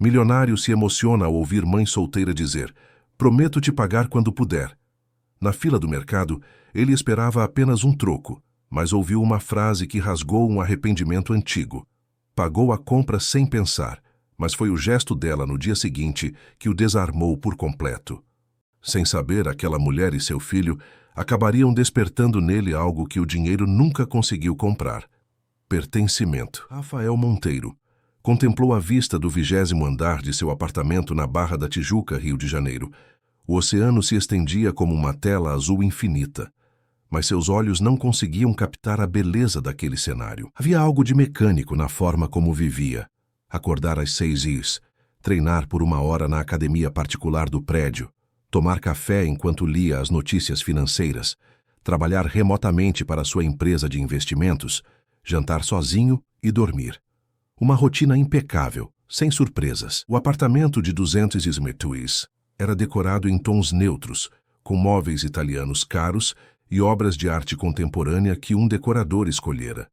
Milionário se emociona ao ouvir mãe solteira dizer: "Prometo te pagar quando puder." Na fila do mercado, ele esperava apenas um troco, mas ouviu uma frase que rasgou um arrependimento antigo. Pagou a compra sem pensar, mas foi o gesto dela no dia seguinte que o desarmou por completo. Sem saber, aquela mulher e seu filho acabariam despertando nele algo que o dinheiro nunca conseguiu comprar: pertencimento. Rafael Monteiro contemplou a vista do 20º andar de seu apartamento na Barra da Tijuca, Rio de Janeiro. O oceano se estendia como uma tela azul infinita, mas seus olhos não conseguiam captar a beleza daquele cenário. Havia algo de mecânico na forma como vivia. Acordar às 6 horas, treinar por 1 hora na academia particular do prédio, tomar café enquanto lia as notícias financeiras, trabalhar remotamente para sua empresa de investimentos, jantar sozinho e dormir. Uma rotina impecável, sem surpresas. O apartamento de 200 metros era decorado em tons neutros, com móveis italianos caros e obras de arte contemporânea que um decorador escolhera.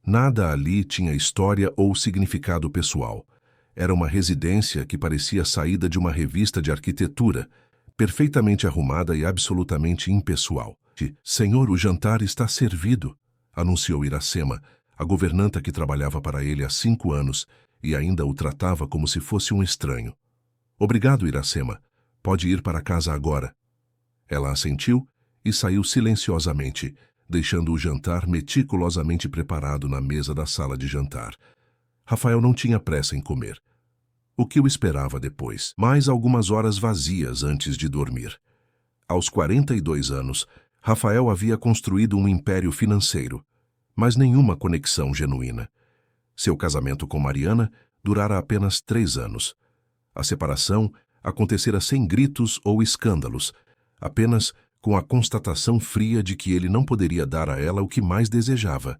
Nada ali tinha história ou significado pessoal. Era uma residência que parecia saída de uma revista de arquitetura, perfeitamente arrumada e absolutamente impessoal. "Senhor, o jantar está servido", anunciou Iracema, a governanta que trabalhava para ele há 5 anos e ainda o tratava como se fosse um estranho. "Obrigado, Iracema. Pode ir para casa agora." Ela assentiu e saiu silenciosamente, deixando o jantar meticulosamente preparado na mesa da sala de jantar. Rafael não tinha pressa em comer. O que o esperava depois? Mais algumas horas vazias antes de dormir. Aos 42 anos, Rafael havia construído um império financeiro, mas nenhuma conexão genuína. Seu casamento com Mariana durara apenas 3 anos. A separação acontecera sem gritos ou escândalos, apenas com a constatação fria de que ele não poderia dar a ela o que mais desejava: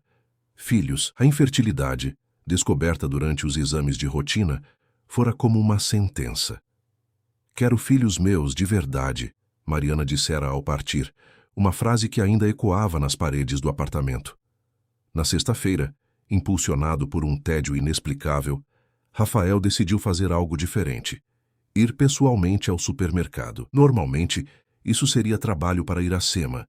filhos. A infertilidade, descoberta durante os exames de rotina, fora como uma sentença. "Quero filhos meus de verdade", Mariana dissera ao partir, uma frase que ainda ecoava nas paredes do apartamento. Na sexta-feira, impulsionado por um tédio inexplicável, Rafael decidiu fazer algo diferente: ir pessoalmente ao supermercado. Normalmente, isso seria trabalho para Iracema,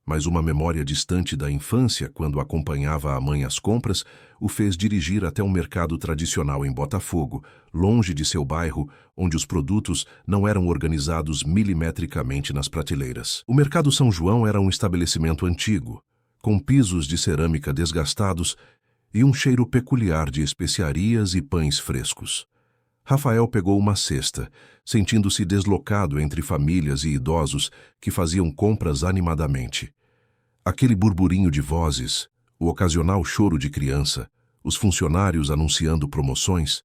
mas uma memória distante da infância, quando acompanhava a mãe às compras, o fez dirigir até um mercado tradicional em Botafogo, longe de seu bairro, onde os produtos não eram organizados milimetricamente nas prateleiras. O Mercado São João era um estabelecimento antigo, com pisos de cerâmica desgastados e um cheiro peculiar de especiarias e pães frescos. Rafael pegou uma cesta, sentindo-se deslocado entre famílias e idosos que faziam compras animadamente. Aquele burburinho de vozes, o ocasional choro de criança, os funcionários anunciando promoções,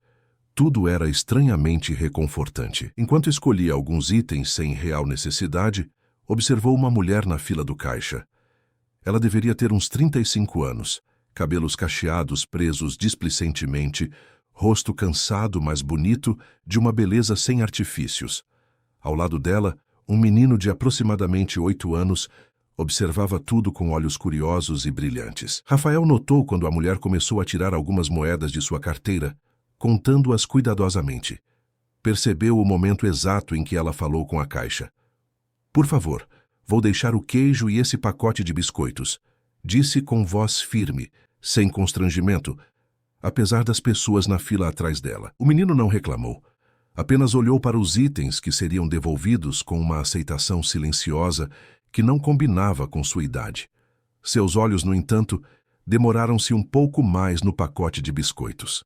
tudo era estranhamente reconfortante. Enquanto escolhia alguns itens sem real necessidade, observou uma mulher na fila do caixa. Ela deveria ter uns 35 anos, cabelos cacheados presos displicentemente, rosto cansado, mas bonito, de uma beleza sem artifícios. Ao lado dela, um menino de aproximadamente 8 anos observava tudo com olhos curiosos e brilhantes. Rafael notou quando a mulher começou a tirar algumas moedas de sua carteira, contando-as cuidadosamente. Percebeu o momento exato em que ela falou com a caixa. "Por favor, vou deixar o queijo e esse pacote de biscoitos", disse com voz firme, sem constrangimento, apesar das pessoas na fila atrás dela. O menino não reclamou. Apenas olhou para os itens que seriam devolvidos com uma aceitação silenciosa que não combinava com sua idade. Seus olhos, no entanto, demoraram-se um pouco mais no pacote de biscoitos.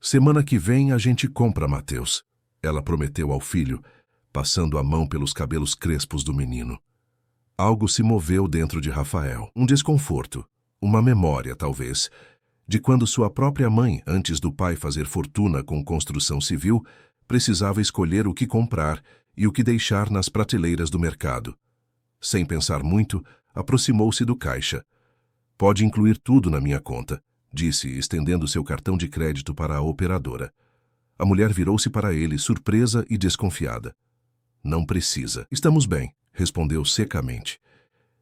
"Semana que vem a gente compra, Mateus", ela prometeu ao filho, passando a mão pelos cabelos crespos do menino. Algo se moveu dentro de Rafael. Um desconforto, uma memória, talvez, de quando sua própria mãe, antes do pai fazer fortuna com construção civil, precisava escolher o que comprar e o que deixar nas prateleiras do mercado. Sem pensar muito, aproximou-se do caixa. "Pode incluir tudo na minha conta", disse, estendendo seu cartão de crédito para a operadora. A mulher virou-se para ele, surpresa e desconfiada. "Não precisa. Estamos bem", respondeu secamente.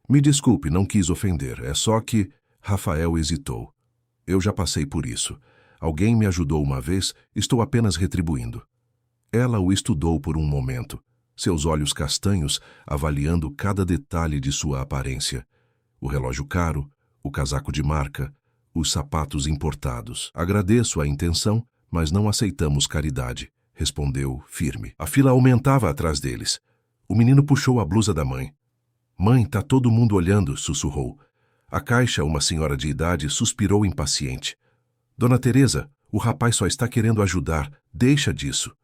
"Me desculpe, não quis ofender. É só que..." Rafael hesitou. "Eu já passei por isso. Alguém me ajudou uma vez, estou apenas retribuindo. Ela o estudou por um momento, seus olhos castanhos avaliando cada detalhe de sua aparência. O relógio caro, o casaco de marca, os sapatos importados. Agradeço a intenção, mas não aceitamos caridade, respondeu firme. A fila aumentava atrás deles. O menino puxou a blusa da mãe. Mãe, tá todo mundo olhando, sussurrou. A caixa, uma senhora de idade, suspirou impaciente. Dona Teresa, o rapaz só está querendo ajudar, deixa disso.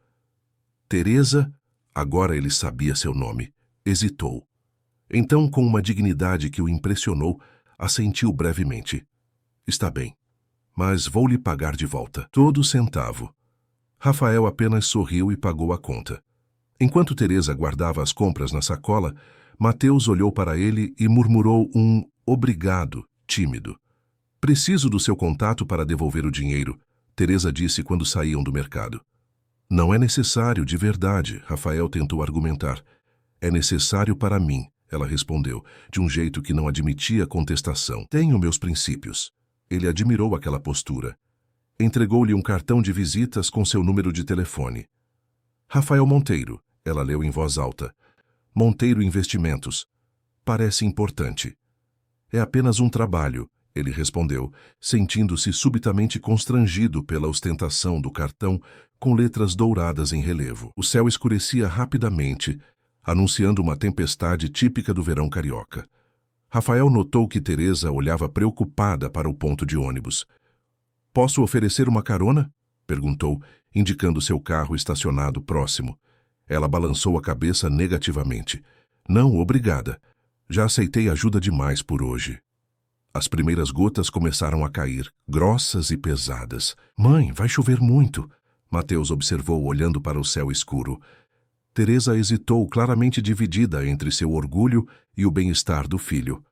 Teresa, agora ele sabia seu nome, hesitou. Então, com uma dignidade que o impressionou, assentiu brevemente. Está bem, mas vou lhe pagar de volta. Todo centavo. Rafael apenas sorriu e pagou a conta. Enquanto Teresa guardava as compras na sacola, Mateus olhou para ele e murmurou um obrigado tímido. Preciso do seu contato para devolver o dinheiro, Teresa disse quando saíam do mercado. Não é necessário, de verdade, Rafael tentou argumentar. É necessário para mim, ela respondeu, de um jeito que não admitia contestação. Tenho meus princípios. Ele admirou aquela postura. Entregou-lhe um cartão de visitas com seu número de telefone. Rafael Monteiro, ela leu em voz alta. Monteiro Investimentos. Parece importante. É apenas um trabalho, ele respondeu, sentindo-se subitamente constrangido pela ostentação do cartão com letras douradas em relevo. O céu escurecia rapidamente, anunciando uma tempestade típica do verão carioca. Rafael notou que Teresa olhava preocupada para o ponto de ônibus. Posso oferecer uma carona? Perguntou, indicando seu carro estacionado próximo. Ela balançou a cabeça negativamente. Não, obrigada. Já aceitei ajuda demais por hoje. As primeiras gotas começaram a cair, grossas e pesadas. Mãe, vai chover muito, Mateus observou olhando para o céu escuro. Teresa hesitou, claramente dividida entre seu orgulho e o bem-estar do filho.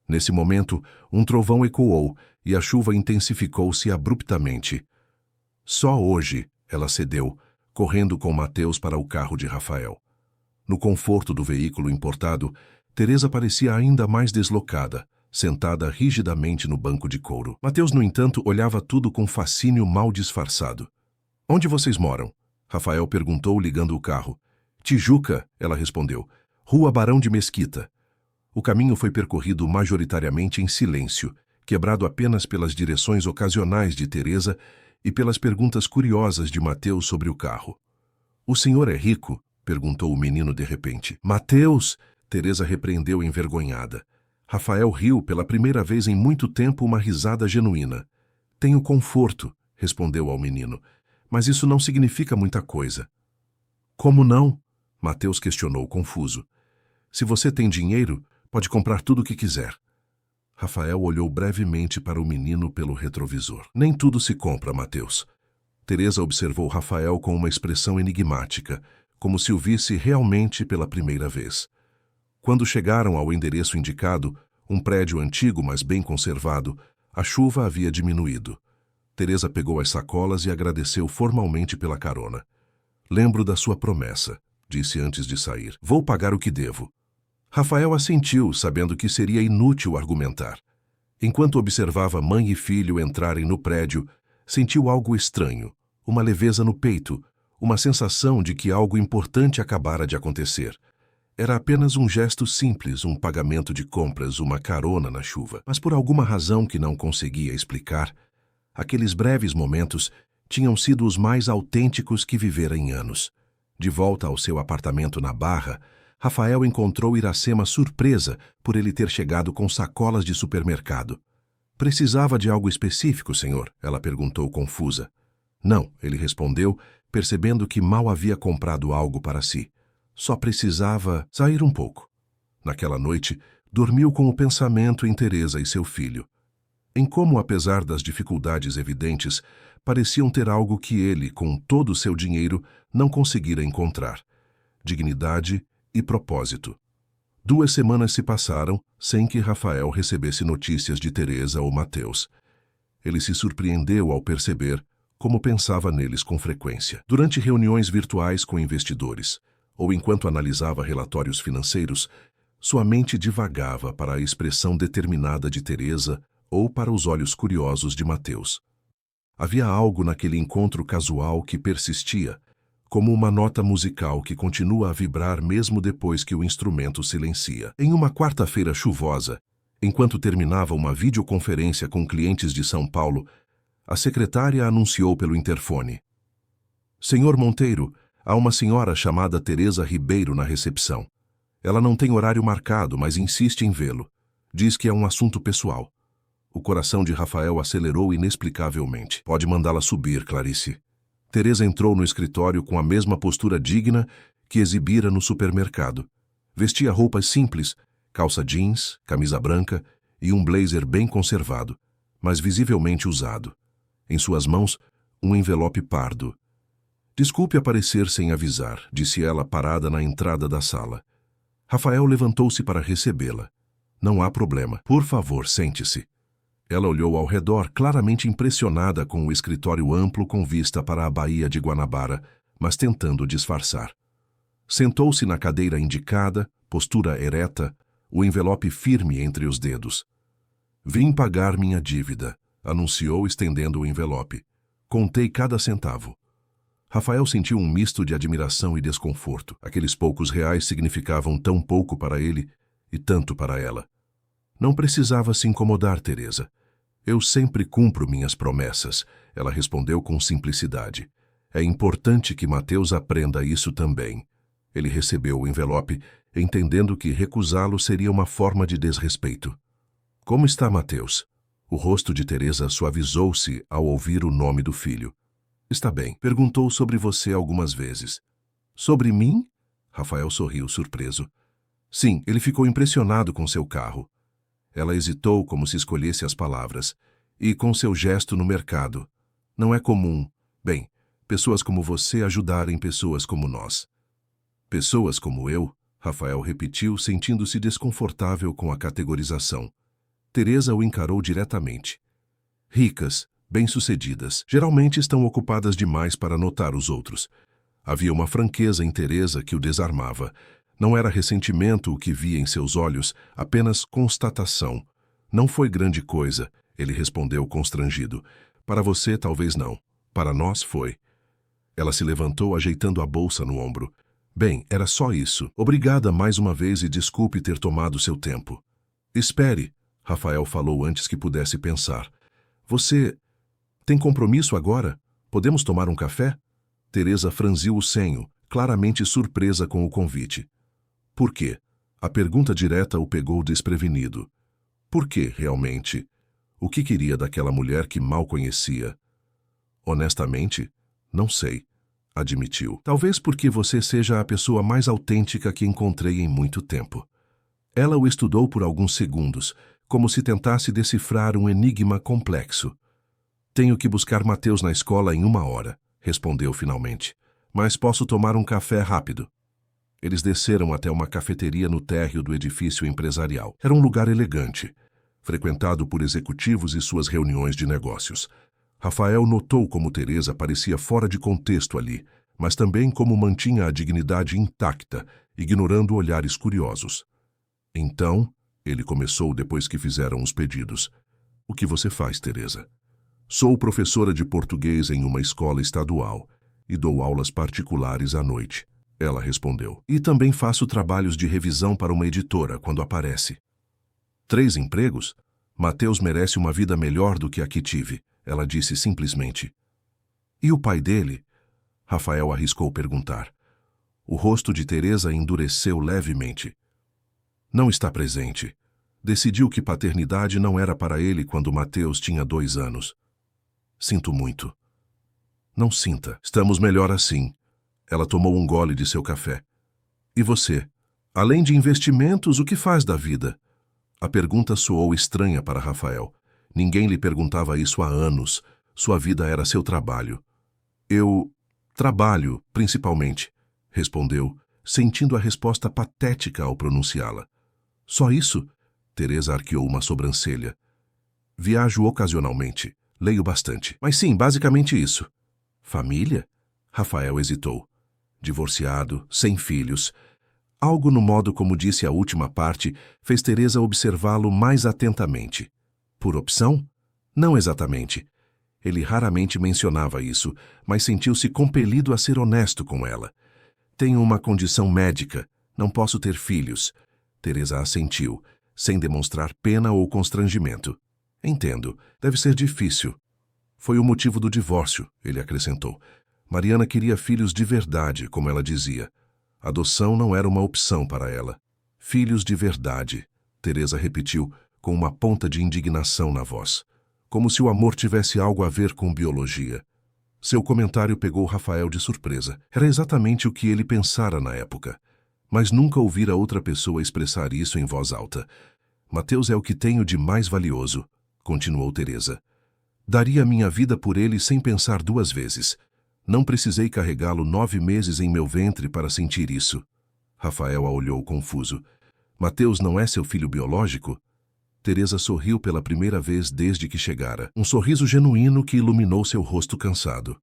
Nesse momento, um trovão ecoou e a chuva intensificou-se abruptamente. Só hoje, ela cedeu, correndo com Mateus para o carro de Rafael. No conforto do veículo importado, Teresa parecia ainda mais deslocada, sentada rigidamente no banco de couro. Mateus, no entanto, olhava tudo com fascínio mal disfarçado. Onde vocês moram? Rafael perguntou, ligando o carro. Tijuca, ela respondeu. Rua Barão de Mesquita. O caminho foi percorrido majoritariamente em silêncio, quebrado apenas pelas direções ocasionais de Teresa e pelas perguntas curiosas de Mateus sobre o carro. O senhor é rico? Perguntou o menino de repente. Mateus! Teresa repreendeu envergonhada. Rafael riu pela primeira vez em muito tempo uma risada genuína. Tenho conforto, respondeu ao menino, mas isso não significa muita coisa. Como não? Mateus questionou confuso. Se você tem dinheiro, pode comprar tudo o que quiser. Rafael olhou brevemente para o menino pelo retrovisor. Nem tudo se compra, Mateus. Teresa observou Rafael com uma expressão enigmática, como se o visse realmente pela primeira vez. Quando chegaram ao endereço indicado, um prédio antigo, mas bem conservado, a chuva havia diminuído. Teresa pegou as sacolas e agradeceu formalmente pela carona. Lembro da sua promessa, disse antes de sair. Vou pagar o que devo. Rafael assentiu, sabendo que seria inútil argumentar. Enquanto observava mãe e filho entrarem no prédio, sentiu algo estranho, uma leveza no peito, uma sensação de que algo importante acabara de acontecer. Era apenas um gesto simples, um pagamento de compras, uma carona na chuva. Mas por alguma razão que não conseguia explicar, aqueles breves momentos tinham sido os mais autênticos que vivera em anos. De volta ao seu apartamento na Barra, Rafael encontrou Iracema surpresa por ele ter chegado com sacolas de supermercado. Precisava de algo específico, senhor? Ela perguntou confusa. Não, ele respondeu, percebendo que mal havia comprado algo para si. Só precisava sair um pouco. Naquela noite, dormiu com o pensamento em Teresa e seu filho. Em como, apesar das dificuldades evidentes, pareciam ter algo que ele, com todo o seu dinheiro, não conseguira encontrar. Dignidade e propósito. 2 semanas se passaram sem que Rafael recebesse notícias de Teresa ou Mateus. Ele se surpreendeu ao perceber como pensava neles com frequência. Durante reuniões virtuais com investidores, ou enquanto analisava relatórios financeiros, sua mente divagava para a expressão determinada de Teresa ou para os olhos curiosos de Mateus. Havia algo naquele encontro casual que persistia, como uma nota musical que continua a vibrar mesmo depois que o instrumento silencia. Em uma quarta-feira chuvosa, enquanto terminava uma videoconferência com clientes de São Paulo, a secretária anunciou pelo interfone: Senhor Monteiro, há uma senhora chamada Teresa Ribeiro na recepção. Ela não tem horário marcado, mas insiste em vê-lo. Diz que é um assunto pessoal. O coração de Rafael acelerou inexplicavelmente. Pode mandá-la subir, Clarice. Teresa entrou no escritório com a mesma postura digna que exibira no supermercado. Vestia roupas simples, calça jeans, camisa branca e um blazer bem conservado, mas visivelmente usado. Em suas mãos, um envelope pardo. Desculpe aparecer sem avisar, disse ela parada na entrada da sala. Rafael levantou-se para recebê-la. Não há problema. Por favor, sente-se. Ela olhou ao redor, claramente impressionada com o escritório amplo com vista para a Baía de Guanabara, mas tentando disfarçar. Sentou-se na cadeira indicada, postura ereta, o envelope firme entre os dedos. Vim pagar minha dívida, anunciou estendendo o envelope. Contei cada centavo. Rafael sentiu um misto de admiração e desconforto. Aqueles poucos reais significavam tão pouco para ele e tanto para ela. Não precisava se incomodar, Teresa. Eu sempre cumpro minhas promessas, ela respondeu com simplicidade. É importante que Mateus aprenda isso também. Ele recebeu o envelope, entendendo que recusá-lo seria uma forma de desrespeito. Como está Mateus? O rosto de Teresa suavizou-se ao ouvir o nome do filho. Está bem. Perguntou sobre você algumas vezes. Sobre mim? Rafael sorriu surpreso. Sim, ele ficou impressionado com seu carro. Ela hesitou como se escolhesse as palavras. E com seu gesto no mercado. Não é comum, bem, pessoas como você ajudarem pessoas como nós. Pessoas como eu? Rafael repetiu, sentindo-se desconfortável com a categorização. Teresa o encarou diretamente. Ricas, bem-sucedidas, geralmente estão ocupadas demais para notar os outros. Havia uma franqueza em Teresa que o desarmava. Não era ressentimento o que via em seus olhos, apenas constatação. Não foi grande coisa, ele respondeu constrangido. Para você, talvez não. Para nós, foi. Ela se levantou, ajeitando a bolsa no ombro. Bem, era só isso. Obrigada mais uma vez e desculpe ter tomado seu tempo. Espere, Rafael falou antes que pudesse pensar. Você tem compromisso agora? Podemos tomar um café? Teresa franziu o senho, claramente surpresa com o convite. Por quê? A pergunta direta o pegou desprevenido. Por quê, realmente? O que queria daquela mulher que mal conhecia? Honestamente, não sei, admitiu. Talvez porque você seja a pessoa mais autêntica que encontrei em muito tempo. Ela o estudou por alguns segundos, como se tentasse decifrar um enigma complexo. Tenho que buscar Mateus na escola em 1 hora, respondeu finalmente. Mas posso tomar um café rápido. Eles desceram até uma cafeteria no térreo do edifício empresarial. Era um lugar elegante, frequentado por executivos e suas reuniões de negócios. Rafael notou como Teresa parecia fora de contexto ali, mas também como mantinha a dignidade intacta, ignorando olhares curiosos. Então, ele começou depois que fizeram os pedidos. O que você faz, Teresa? Sou professora de português em uma escola estadual e dou aulas particulares à noite. Ela respondeu. E também faço trabalhos de revisão para uma editora quando aparece. 3 empregos? Mateus merece uma vida melhor do que a que tive, ela disse simplesmente. E o pai dele? Rafael arriscou perguntar. O rosto de Teresa endureceu levemente. Não está presente. Decidiu que paternidade não era para ele quando Mateus tinha 2 anos. Sinto muito. Não sinta. Estamos melhor assim. Ela tomou um gole de seu café. E você? Além de investimentos, o que faz da vida? A pergunta soou estranha para Rafael. Ninguém lhe perguntava isso há anos. Sua vida era seu trabalho. Eu trabalho, principalmente, respondeu, sentindo a resposta patética ao pronunciá-la. Só isso? Teresa arqueou uma sobrancelha. Viajo ocasionalmente. Leio bastante. Mas sim, basicamente isso. Família? Rafael hesitou. Divorciado, sem filhos. Algo no modo como disse a última parte fez Teresa observá-lo mais atentamente. Por opção? Não exatamente. Ele raramente mencionava isso, mas sentiu-se compelido a ser honesto com ela. Tenho uma condição médica. Não posso ter filhos. Teresa assentiu, sem demonstrar pena ou constrangimento. Entendo. Deve ser difícil. Foi o motivo do divórcio, ele acrescentou. Mariana queria filhos de verdade, como ela dizia. Adoção não era uma opção para ela. Filhos de verdade, Teresa repetiu, com uma ponta de indignação na voz. Como se o amor tivesse algo a ver com biologia. Seu comentário pegou Rafael de surpresa. Era exatamente o que ele pensara na época. Mas nunca ouvira outra pessoa expressar isso em voz alta. Mateus é o que tenho de mais valioso, continuou Teresa. Daria minha vida por ele sem pensar duas vezes. Não precisei carregá-lo 9 meses em meu ventre para sentir isso. Rafael a olhou confuso. Mateus não é seu filho biológico? Teresa sorriu pela primeira vez desde que chegara. Um sorriso genuíno que iluminou seu rosto cansado.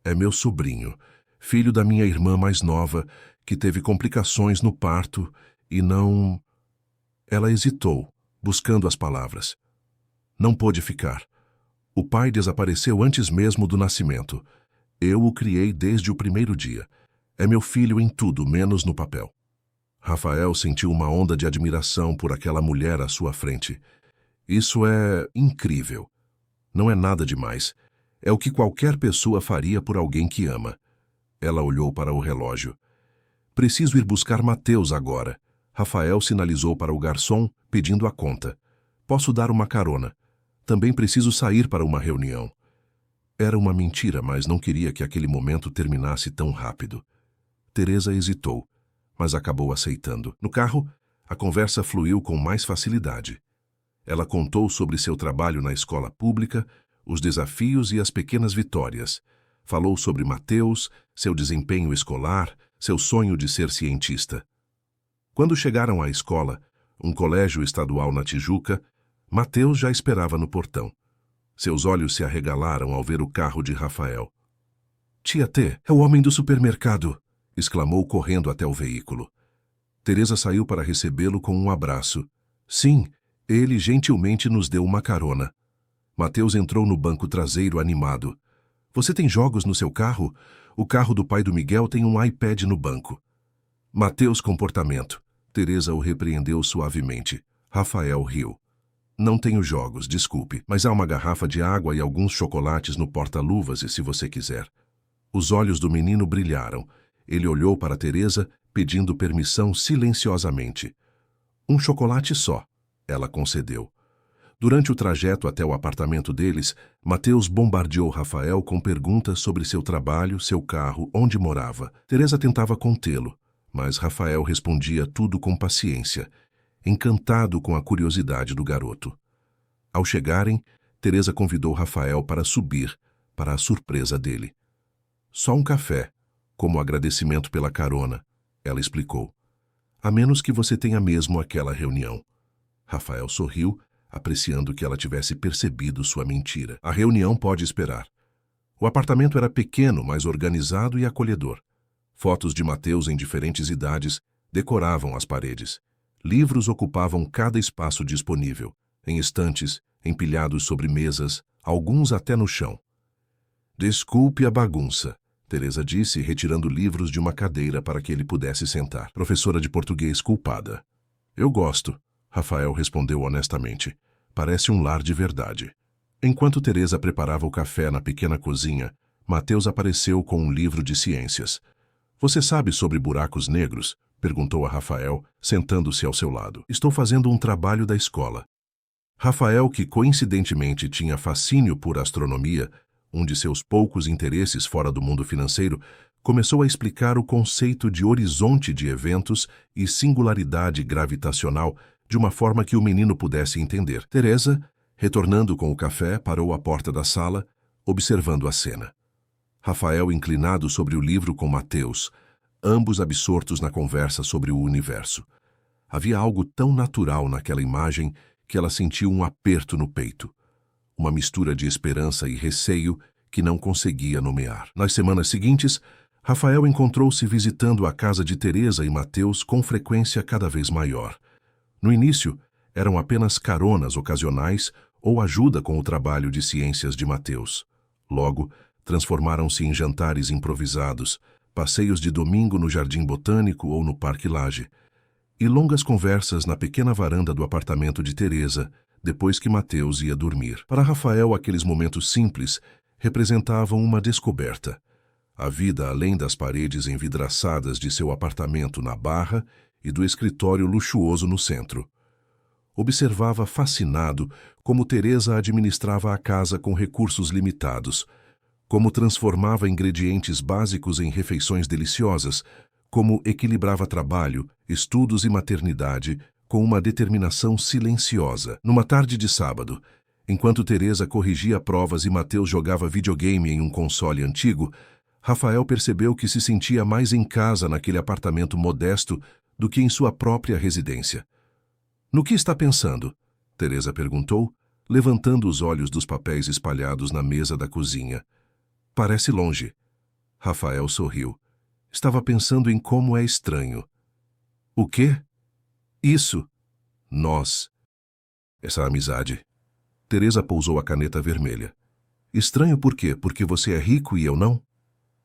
É meu sobrinho, filho da minha irmã mais nova, que teve complicações no parto e não... Ela hesitou, buscando as palavras. Não pôde ficar. O pai desapareceu antes mesmo do nascimento. Eu o criei desde o primeiro dia. É meu filho em tudo, menos no papel. Rafael sentiu uma onda de admiração por aquela mulher à sua frente. Isso é incrível. Não é nada demais. É o que qualquer pessoa faria por alguém que ama. Ela olhou para o relógio. Preciso ir buscar Mateus agora. Rafael sinalizou para o garçom, pedindo a conta. Posso dar uma carona. Também preciso sair para uma reunião. Era uma mentira, mas não queria que aquele momento terminasse tão rápido. Teresa hesitou, mas acabou aceitando. No carro, a conversa fluiu com mais facilidade. Ela contou sobre seu trabalho na escola pública, os desafios e as pequenas vitórias. Falou sobre Mateus, seu desempenho escolar, seu sonho de ser cientista. Quando chegaram à escola, um colégio estadual na Tijuca, Mateus já esperava no portão. Seus olhos se arregalaram ao ver o carro de Rafael. Tia T, é o homem do supermercado! Exclamou correndo até o veículo. Teresa saiu para recebê-lo com um abraço. Sim, ele gentilmente nos deu uma carona. Mateus entrou no banco traseiro animado. Você tem jogos no seu carro? O carro do pai do Miguel tem um iPad no banco. Mateus, comportamento. Teresa o repreendeu suavemente. Rafael riu. Não tenho jogos, desculpe, mas há uma garrafa de água e alguns chocolates no porta-luvas, e se você quiser. Os olhos do menino brilharam. Ele olhou para Teresa, pedindo permissão silenciosamente. Um chocolate só, ela concedeu. Durante o trajeto até o apartamento deles, Mateus bombardeou Rafael com perguntas sobre seu trabalho, seu carro, onde morava. Teresa tentava contê-lo, mas Rafael respondia tudo com paciência, encantado com a curiosidade do garoto. Ao chegarem, Teresa convidou Rafael para subir, para a surpresa dele. Só um café, como agradecimento pela carona, ela explicou. A menos que você tenha mesmo aquela reunião. Rafael sorriu, apreciando que ela tivesse percebido sua mentira. A reunião pode esperar. O apartamento era pequeno, mas organizado e acolhedor. Fotos de Mateus em diferentes idades decoravam as paredes. Livros ocupavam cada espaço disponível, em estantes, empilhados sobre mesas, alguns até no chão. Desculpe a bagunça, Teresa disse, retirando livros de uma cadeira para que ele pudesse sentar. Professora de português culpada. Eu gosto, Rafael respondeu honestamente. Parece um lar de verdade. Enquanto Teresa preparava o café na pequena cozinha, Mateus apareceu com um livro de ciências. Você sabe sobre buracos negros? Perguntou a Rafael, sentando-se ao seu lado. Estou fazendo um trabalho da escola. Rafael, que coincidentemente tinha fascínio por astronomia, um de seus poucos interesses fora do mundo financeiro, começou a explicar o conceito de horizonte de eventos e singularidade gravitacional de uma forma que o menino pudesse entender. Teresa, retornando com o café, parou à porta da sala, observando a cena. Rafael inclinado sobre o livro com Mateus, ambos absortos na conversa sobre o universo. Havia algo tão natural naquela imagem que ela sentiu um aperto no peito. Uma mistura de esperança e receio que não conseguia nomear. Nas semanas seguintes, Rafael encontrou-se visitando a casa de Teresa e Mateus com frequência cada vez maior. No início, eram apenas caronas ocasionais ou ajuda com o trabalho de ciências de Mateus. Logo, transformaram-se em jantares improvisados, passeios de domingo no Jardim Botânico ou no Parque Lage, e longas conversas na pequena varanda do apartamento de Teresa, depois que Mateus ia dormir. Para Rafael, aqueles momentos simples representavam uma descoberta. A vida além das paredes envidraçadas de seu apartamento na Barra e do escritório luxuoso no centro. Observava fascinado como Teresa administrava a casa com recursos limitados, como transformava ingredientes básicos em refeições deliciosas, como equilibrava trabalho, estudos e maternidade com uma determinação silenciosa. Numa tarde de sábado, enquanto Teresa corrigia provas e Mateus jogava videogame em um console antigo, Rafael percebeu que se sentia mais em casa naquele apartamento modesto do que em sua própria residência. "No que está pensando?" Teresa perguntou, levantando os olhos dos papéis espalhados na mesa da cozinha. "Parece longe." Rafael sorriu. "Estava pensando em como é estranho." "O quê?" "Isso. Nós. Essa amizade." Teresa pousou a caneta vermelha. "Estranho por quê? Porque você é rico e eu não?"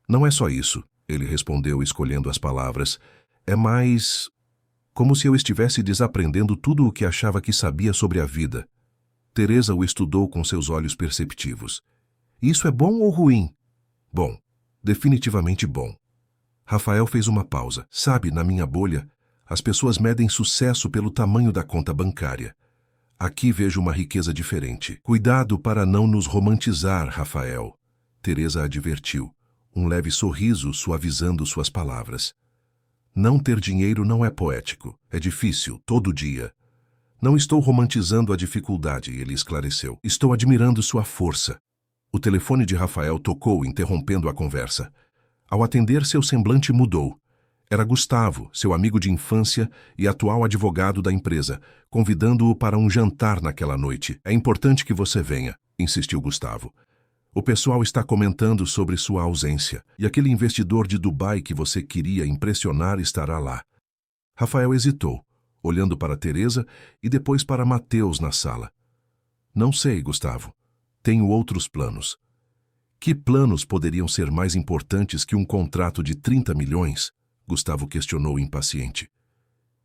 "Não é só isso," ele respondeu, escolhendo as palavras. "É mais como se eu estivesse desaprendendo tudo o que achava que sabia sobre a vida." Teresa o estudou com seus olhos perceptivos. "Isso é bom ou ruim?" "Bom. Definitivamente bom." Rafael fez uma pausa. "Sabe, na minha bolha, as pessoas medem sucesso pelo tamanho da conta bancária. Aqui vejo uma riqueza diferente." "Cuidado para não nos romantizar, Rafael." Teresa advertiu, um leve sorriso suavizando suas palavras. "Não ter dinheiro não é poético. É difícil, todo dia." "Não estou romantizando a dificuldade," ele esclareceu. "Estou admirando sua força." O telefone de Rafael tocou, interrompendo a conversa. Ao atender, seu semblante mudou. Era Gustavo, seu amigo de infância e atual advogado da empresa, convidando-o para um jantar naquela noite. "É importante que você venha," insistiu Gustavo. "O pessoal está comentando sobre sua ausência, e aquele investidor de Dubai que você queria impressionar estará lá." Rafael hesitou, olhando para Teresa e depois para Mateus na sala. "Não sei, Gustavo. Tenho outros planos." "Que planos poderiam ser mais importantes que um contrato de 30 milhões? Gustavo questionou impaciente.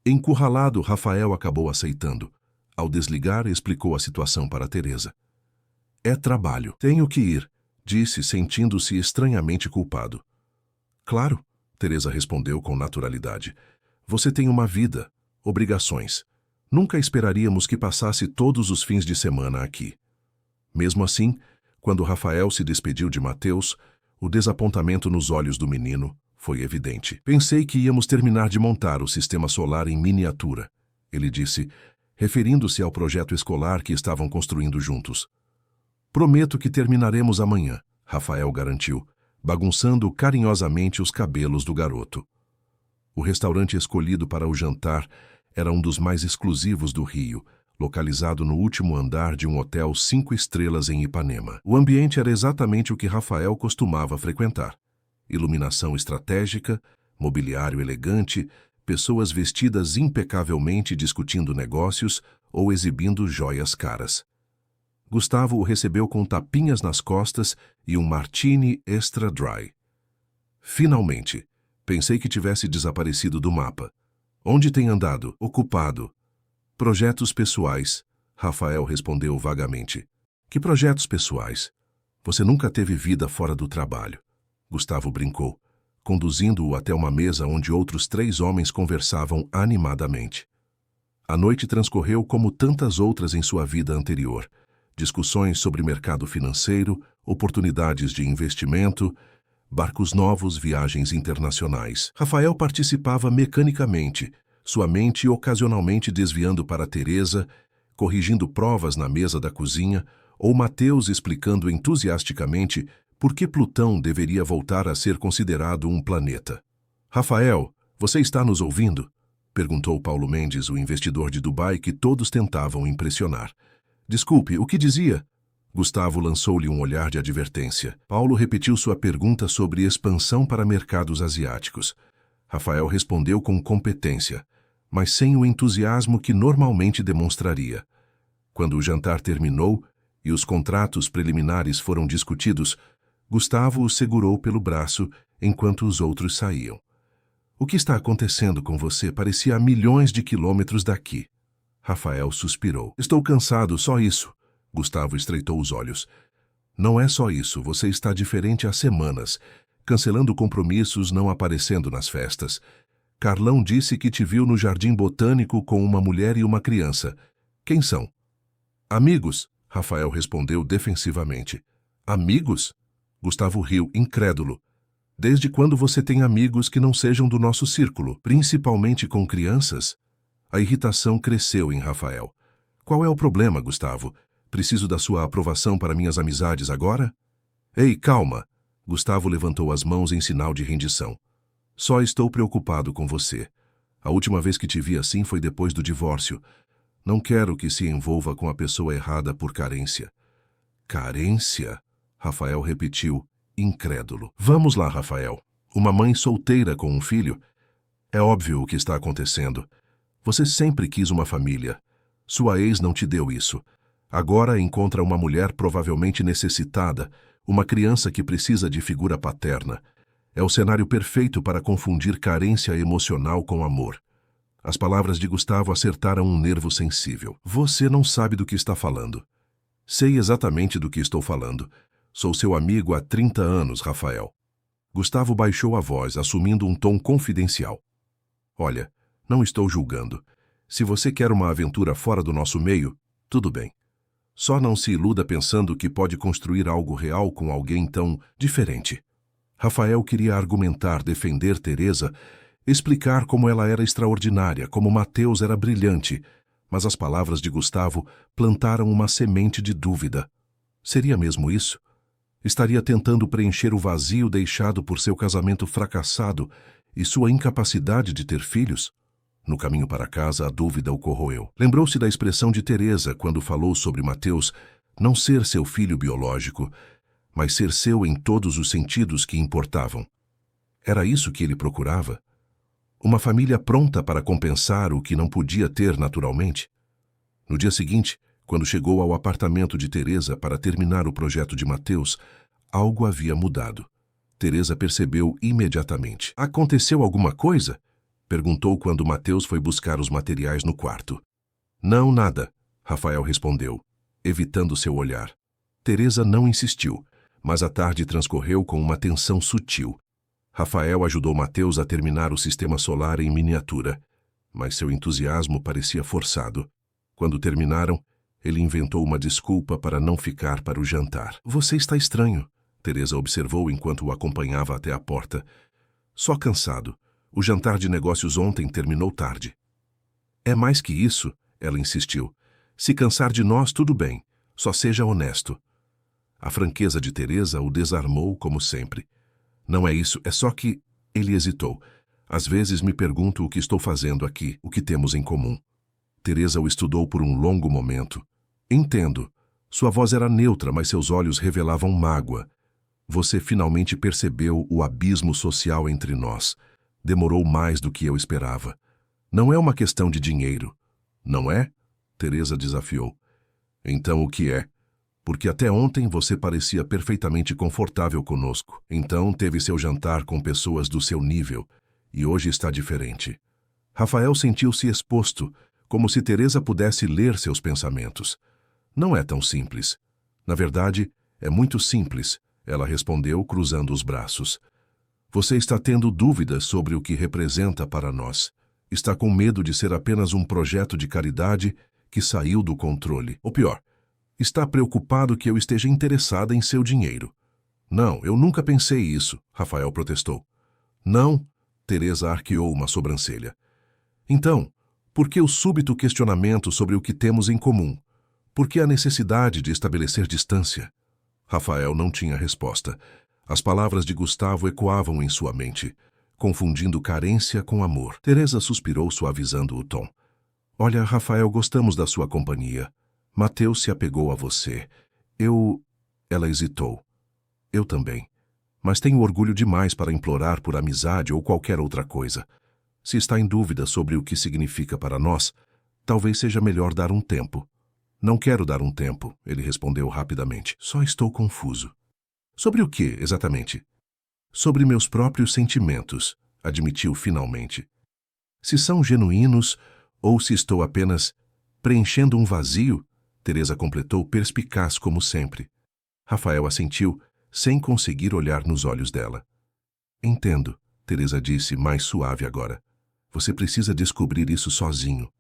Encurralado, Rafael acabou aceitando. Ao desligar, explicou a situação para Teresa. "É trabalho. Tenho que ir", disse, sentindo-se estranhamente culpado. "Claro", Teresa respondeu com naturalidade. "Você tem uma vida, obrigações. Nunca esperaríamos que passasse todos os fins de semana aqui." Mesmo assim, quando Rafael se despediu de Mateus, o desapontamento nos olhos do menino foi evidente. "Pensei que íamos terminar de montar o sistema solar em miniatura", ele disse, referindo-se ao projeto escolar que estavam construindo juntos. "Prometo que terminaremos amanhã", Rafael garantiu, bagunçando carinhosamente os cabelos do garoto. O restaurante escolhido para o jantar era um dos mais exclusivos do Rio, localizado no último andar de um hotel 5 estrelas em Ipanema. O ambiente era exatamente o que Rafael costumava frequentar. Iluminação estratégica, mobiliário elegante, pessoas vestidas impecavelmente discutindo negócios ou exibindo joias caras. Gustavo o recebeu com tapinhas nas costas e um martini extra dry. "Finalmente, pensei que tivesse desaparecido do mapa. Onde tem andado? Ocupado." "Projetos pessoais", Rafael respondeu vagamente. "Que projetos pessoais? Você nunca teve vida fora do trabalho." Gustavo brincou, conduzindo-o até uma mesa onde outros 3 homens conversavam animadamente. A noite transcorreu como tantas outras em sua vida anterior. Discussões sobre mercado financeiro, oportunidades de investimento, barcos novos, viagens internacionais. Rafael participava mecanicamente, sua mente ocasionalmente desviando para Teresa, corrigindo provas na mesa da cozinha, ou Mateus explicando entusiasticamente por que Plutão deveria voltar a ser considerado um planeta. "Rafael, você está nos ouvindo?" perguntou Paulo Mendes, o investidor de Dubai que todos tentavam impressionar. "Desculpe, o que dizia?" Gustavo lançou-lhe um olhar de advertência. Paulo repetiu sua pergunta sobre expansão para mercados asiáticos. Rafael respondeu com competência, mas sem o entusiasmo que normalmente demonstraria. Quando o jantar terminou, e os contratos preliminares foram discutidos, Gustavo o segurou pelo braço enquanto os outros saíam. O que está acontecendo com você parecia a milhões de quilômetros daqui. Rafael suspirou. Estou cansado, só isso. Gustavo estreitou os olhos. Não é só isso, você está diferente há semanas, cancelando compromissos, não aparecendo nas festas. Carlão disse que te viu no Jardim Botânico com uma mulher e uma criança. Quem são? Amigos, Rafael respondeu defensivamente. Amigos? Gustavo riu, incrédulo. Desde quando você tem amigos que não sejam do nosso círculo, principalmente com crianças? A irritação cresceu em Rafael. Qual é o problema, Gustavo? Preciso da sua aprovação para minhas amizades agora? Ei, calma! Gustavo levantou as mãos em sinal de rendição. Só estou preocupado com você. A última vez que te vi assim foi depois do divórcio. Não quero que se envolva com a pessoa errada por carência. Carência? Rafael repetiu, incrédulo. Vamos lá, Rafael. Uma mãe solteira com um filho? É óbvio o que está acontecendo. Você sempre quis uma família. Sua ex não te deu isso. Agora encontra uma mulher provavelmente necessitada, uma criança que precisa de figura paterna. É o cenário perfeito para confundir carência emocional com amor. As palavras de Gustavo acertaram um nervo sensível. Você não sabe do que está falando. Sei exatamente do que estou falando. Sou seu amigo há 30 anos, Rafael. Gustavo baixou a voz, assumindo um tom confidencial. Olha, não estou julgando. Se você quer uma aventura fora do nosso meio, tudo bem. Só não se iluda pensando que pode construir algo real com alguém tão diferente. Rafael queria argumentar, defender Teresa, explicar como ela era extraordinária, como Mateus era brilhante, mas as palavras de Gustavo plantaram uma semente de dúvida. Seria mesmo isso? Estaria tentando preencher o vazio deixado por seu casamento fracassado e sua incapacidade de ter filhos? No caminho para casa, a dúvida o corroeu. Lembrou-se da expressão de Teresa quando falou sobre Mateus não ser seu filho biológico, mas ser seu em todos os sentidos que importavam. Era isso que ele procurava? Uma família pronta para compensar o que não podia ter naturalmente? No dia seguinte, quando chegou ao apartamento de Teresa para terminar o projeto de Mateus, algo havia mudado. Teresa percebeu imediatamente. Aconteceu alguma coisa? Perguntou quando Mateus foi buscar os materiais no quarto. Não, nada, Rafael respondeu, evitando seu olhar. Teresa não insistiu, mas a tarde transcorreu com uma tensão sutil. Rafael ajudou Mateus a terminar o sistema solar em miniatura, mas seu entusiasmo parecia forçado. Quando terminaram, ele inventou uma desculpa para não ficar para o jantar. Você está estranho, Teresa observou enquanto o acompanhava até a porta. Só cansado. O jantar de negócios ontem terminou tarde. É mais que isso, ela insistiu. Se cansar de nós, tudo bem. Só seja honesto. A franqueza de Teresa o desarmou como sempre. Não é isso, é só que... Ele hesitou. Às vezes me pergunto o que estou fazendo aqui, o que temos em comum. Teresa o estudou por um longo momento. Entendo. Sua voz era neutra, mas seus olhos revelavam mágoa. Você finalmente percebeu o abismo social entre nós. Demorou mais do que eu esperava. Não é uma questão de dinheiro. Não é? Teresa desafiou. Então o que é? Porque até ontem você parecia perfeitamente confortável conosco. Então teve seu jantar com pessoas do seu nível. E hoje está diferente. Rafael sentiu-se exposto, como se Teresa pudesse ler seus pensamentos. Não é tão simples. Na verdade, é muito simples, ela respondeu, cruzando os braços. Você está tendo dúvidas sobre o que representa para nós. Está com medo de ser apenas um projeto de caridade que saiu do controle. Ou pior, está preocupado que eu esteja interessada em seu dinheiro. Não, eu nunca pensei isso, Rafael protestou. Não, Teresa arqueou uma sobrancelha. Então, por que o súbito questionamento sobre o que temos em comum? Por que a necessidade de estabelecer distância? Rafael não tinha resposta. As palavras de Gustavo ecoavam em sua mente, confundindo carência com amor. Teresa suspirou, suavizando o tom. Olha, Rafael, gostamos da sua companhia. Mateus se apegou a você. Ela hesitou. Eu também. Mas tenho orgulho demais para implorar por amizade ou qualquer outra coisa. Se está em dúvida sobre o que significa para nós, talvez seja melhor dar um tempo. Não quero dar um tempo, ele respondeu rapidamente. Só estou confuso. Sobre o que, exatamente? Sobre meus próprios sentimentos, admitiu finalmente. Se são genuínos ou se estou apenas preenchendo um vazio, Teresa completou perspicaz como sempre. Rafael assentiu, sem conseguir olhar nos olhos dela. Entendo, Teresa disse, mais suave agora. Você precisa descobrir isso sozinho.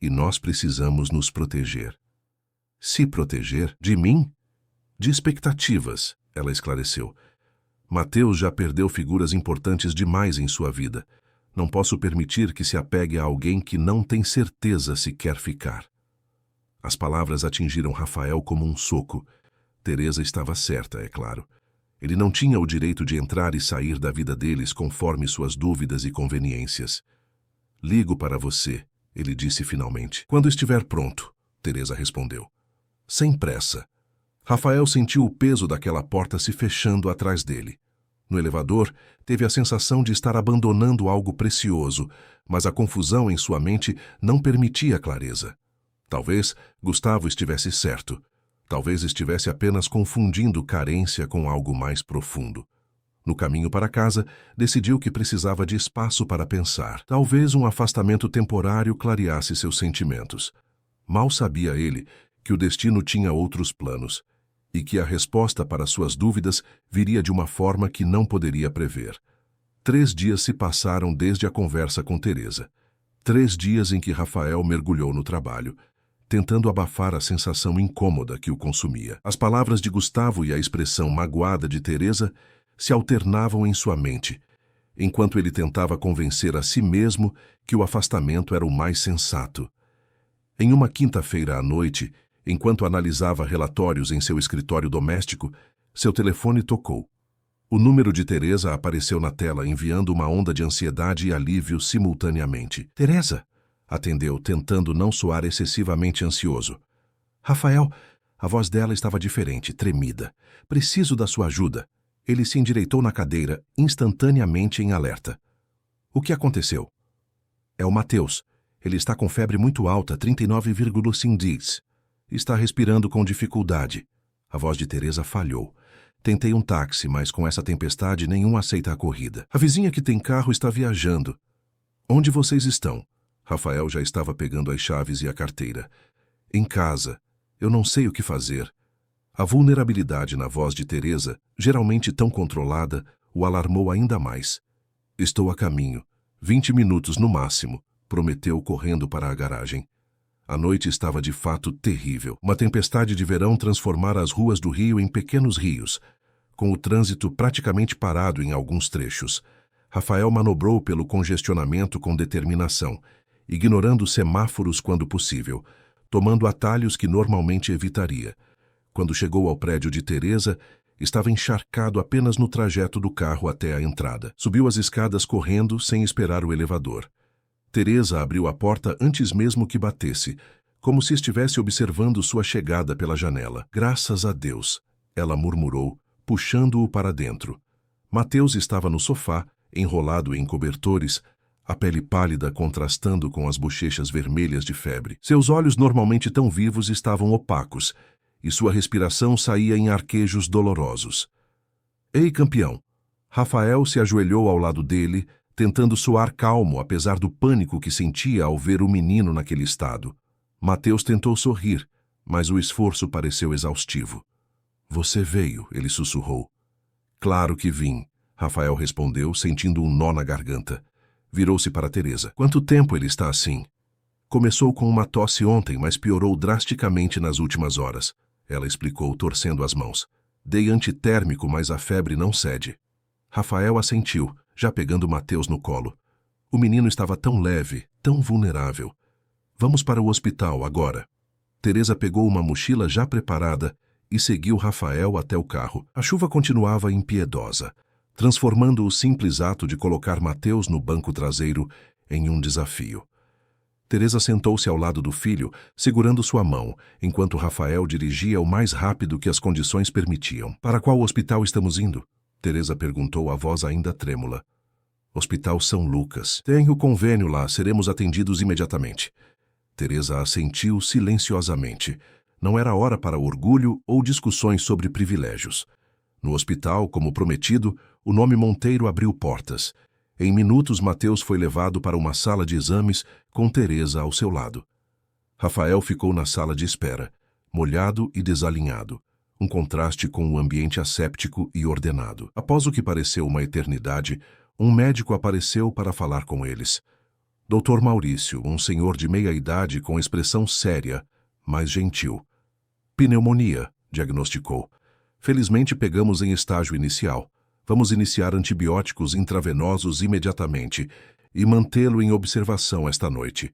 E nós precisamos nos proteger. Se proteger? De mim? De expectativas, ela esclareceu. Mateus já perdeu figuras importantes demais em sua vida. Não posso permitir que se apegue a alguém que não tem certeza se quer ficar. As palavras atingiram Rafael como um soco. Teresa estava certa, é claro. Ele não tinha o direito de entrar e sair da vida deles conforme suas dúvidas e conveniências. Ligo para você, ele disse finalmente. Quando estiver pronto, Teresa respondeu. Sem pressa. Rafael sentiu o peso daquela porta se fechando atrás dele. No elevador, teve a sensação de estar abandonando algo precioso, mas a confusão em sua mente não permitia clareza. Talvez Gustavo estivesse certo. Talvez estivesse apenas confundindo carência com algo mais profundo. No caminho para casa, decidiu que precisava de espaço para pensar. Talvez um afastamento temporário clareasse seus sentimentos. Mal sabia ele que o destino tinha outros planos e que a resposta para suas dúvidas viria de uma forma que não poderia prever. 3 dias se passaram desde a conversa com Teresa. 3 dias em que Rafael mergulhou no trabalho, tentando abafar a sensação incômoda que o consumia. As palavras de Gustavo e a expressão magoada de Teresa se alternavam em sua mente, enquanto ele tentava convencer a si mesmo que o afastamento era o mais sensato. Em uma quinta-feira à noite, enquanto analisava relatórios em seu escritório doméstico, seu telefone tocou. O número de Teresa apareceu na tela, enviando uma onda de ansiedade e alívio simultaneamente. Teresa! Atendeu, tentando não soar excessivamente ansioso. Rafael! A voz dela estava diferente, tremida. Preciso da sua ajuda. Ele se endireitou na cadeira, instantaneamente em alerta. O que aconteceu? É o Mateus. Ele está com febre muito alta, 39,5. Está respirando com dificuldade. A voz de Teresa falhou. Tentei um táxi, mas com essa tempestade nenhum aceita a corrida. A vizinha que tem carro está viajando. Onde vocês estão? Rafael já estava pegando as chaves e a carteira. Em casa. Eu não sei o que fazer. A vulnerabilidade na voz de Teresa, geralmente tão controlada, o alarmou ainda mais. Estou a caminho. 20 minutos no máximo, prometeu correndo para a garagem. A noite estava de fato terrível. Uma tempestade de verão transformara as ruas do Rio em pequenos rios, com o trânsito praticamente parado em alguns trechos. Rafael manobrou pelo congestionamento com determinação, ignorando semáforos quando possível, tomando atalhos que normalmente evitaria. Quando chegou ao prédio de Teresa, estava encharcado apenas no trajeto do carro até a entrada. Subiu as escadas correndo, sem esperar o elevador. Teresa abriu a porta antes mesmo que batesse, como se estivesse observando sua chegada pela janela. Graças a Deus, ela murmurou, puxando-o para dentro. Mateus estava no sofá, enrolado em cobertores, a pele pálida contrastando com as bochechas vermelhas de febre. Seus olhos, normalmente tão vivos, estavam opacos, e sua respiração saía em arquejos dolorosos. Ei, campeão! Rafael se ajoelhou ao lado dele, tentando soar calmo, apesar do pânico que sentia ao ver o menino naquele estado. Mateus tentou sorrir, mas o esforço pareceu exaustivo. Você veio, ele sussurrou. Claro que vim, Rafael respondeu, sentindo um nó na garganta. Virou-se para Teresa. Quanto tempo ele está assim? Começou com uma tosse ontem, mas piorou drasticamente nas últimas horas. Ela explicou, torcendo as mãos. Dei antitérmico, mas a febre não cede. Rafael assentiu, já pegando Mateus no colo. O menino estava tão leve, tão vulnerável. Vamos para o hospital agora. Teresa pegou uma mochila já preparada e seguiu Rafael até o carro. A chuva continuava impiedosa, transformando o simples ato de colocar Mateus no banco traseiro em um desafio. Teresa sentou-se ao lado do filho, segurando sua mão, enquanto Rafael dirigia o mais rápido que as condições permitiam. Para qual hospital estamos indo? Teresa perguntou, a voz ainda trêmula. Hospital São Lucas. Tenho convênio lá, seremos atendidos imediatamente. Teresa assentiu silenciosamente. Não era hora para orgulho ou discussões sobre privilégios. No hospital, como prometido, o nome Monteiro abriu portas. Em minutos, Mateus foi levado para uma sala de exames com Teresa ao seu lado. Rafael ficou na sala de espera, molhado e desalinhado, um contraste com o ambiente asséptico e ordenado. Após o que pareceu uma eternidade, um médico apareceu para falar com eles. Dr. Maurício, um senhor de meia idade com expressão séria, mas gentil. Pneumonia, diagnosticou. Felizmente pegamos em estágio inicial. Vamos iniciar antibióticos intravenosos imediatamente e mantê-lo em observação esta noite.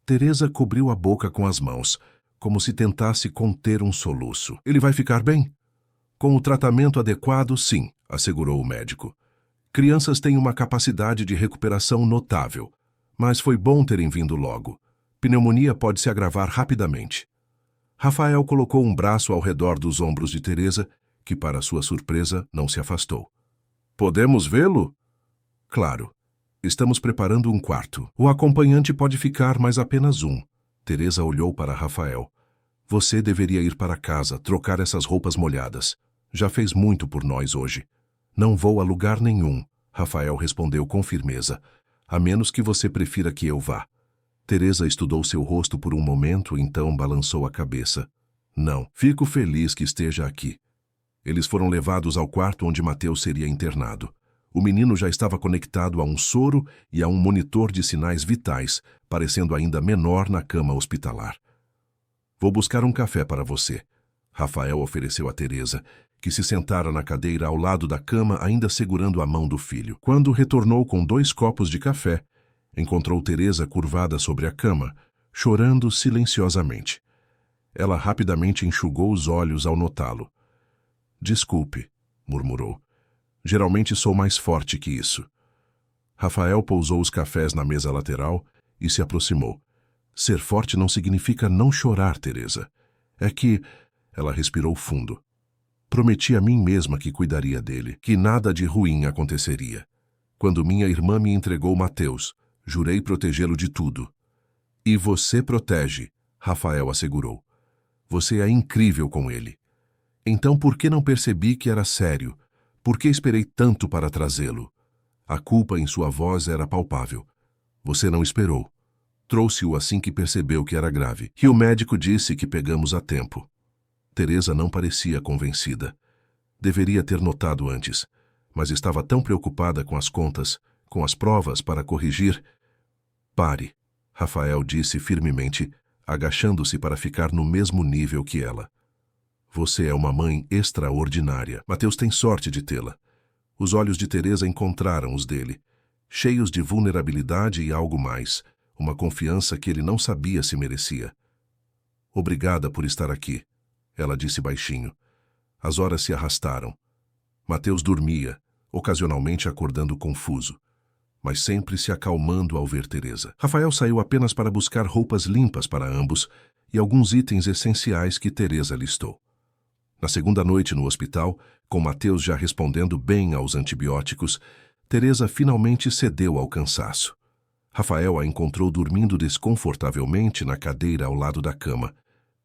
Teresa cobriu a boca com as mãos, como se tentasse conter um soluço. Ele vai ficar bem? Com o tratamento adequado, sim, assegurou o médico. Crianças têm uma capacidade de recuperação notável, mas foi bom terem vindo logo. Pneumonia pode se agravar rapidamente. Rafael colocou um braço ao redor dos ombros de Teresa, que, para sua surpresa, não se afastou. Podemos vê-lo? Claro. Estamos preparando um quarto. O acompanhante pode ficar, mas apenas um. Teresa olhou para Rafael. Você deveria ir para casa, trocar essas roupas molhadas. Já fez muito por nós hoje. Não vou a lugar nenhum, Rafael respondeu com firmeza. A menos que você prefira que eu vá. Teresa estudou seu rosto por um momento, então balançou a cabeça. Não, fico feliz que esteja aqui. Eles foram levados ao quarto onde Mateus seria internado. O menino já estava conectado a um soro e a um monitor de sinais vitais, parecendo ainda menor na cama hospitalar. Vou buscar um café para você, Rafael ofereceu a Teresa, que se sentara na cadeira ao lado da cama, ainda segurando a mão do filho. Quando retornou com 2 copos de café, encontrou Teresa curvada sobre a cama, chorando silenciosamente. Ela rapidamente enxugou os olhos ao notá-lo. Desculpe, murmurou. Geralmente sou mais forte que isso. Rafael pousou os cafés na mesa lateral e se aproximou. Ser forte não significa não chorar, Teresa. É que... Ela respirou fundo. Prometi a mim mesma que cuidaria dele, que nada de ruim aconteceria. Quando minha irmã me entregou Mateus, jurei protegê-lo de tudo. E você protege, Rafael assegurou. Você é incrível com ele. Então por que não percebi que era sério? Por que esperei tanto para trazê-lo? A culpa em sua voz era palpável. Você não esperou. Trouxe-o assim que percebeu que era grave. E o médico disse que pegamos a tempo. Teresa não parecia convencida. Deveria ter notado antes, mas estava tão preocupada com as contas, com as provas para corrigir. Pare, Rafael disse firmemente, agachando-se para ficar no mesmo nível que ela. Você é uma mãe extraordinária. Mateus tem sorte de tê-la. Os olhos de Teresa encontraram os dele, cheios de vulnerabilidade e algo mais, uma confiança que ele não sabia se merecia. Obrigada por estar aqui, ela disse baixinho. As horas se arrastaram. Mateus dormia, ocasionalmente acordando confuso, mas sempre se acalmando ao ver Teresa. Rafael saiu apenas para buscar roupas limpas para ambos e alguns itens essenciais que Teresa listou. Na segunda noite no hospital, com Mateus já respondendo bem aos antibióticos, Teresa finalmente cedeu ao cansaço. Rafael a encontrou dormindo desconfortavelmente na cadeira ao lado da cama.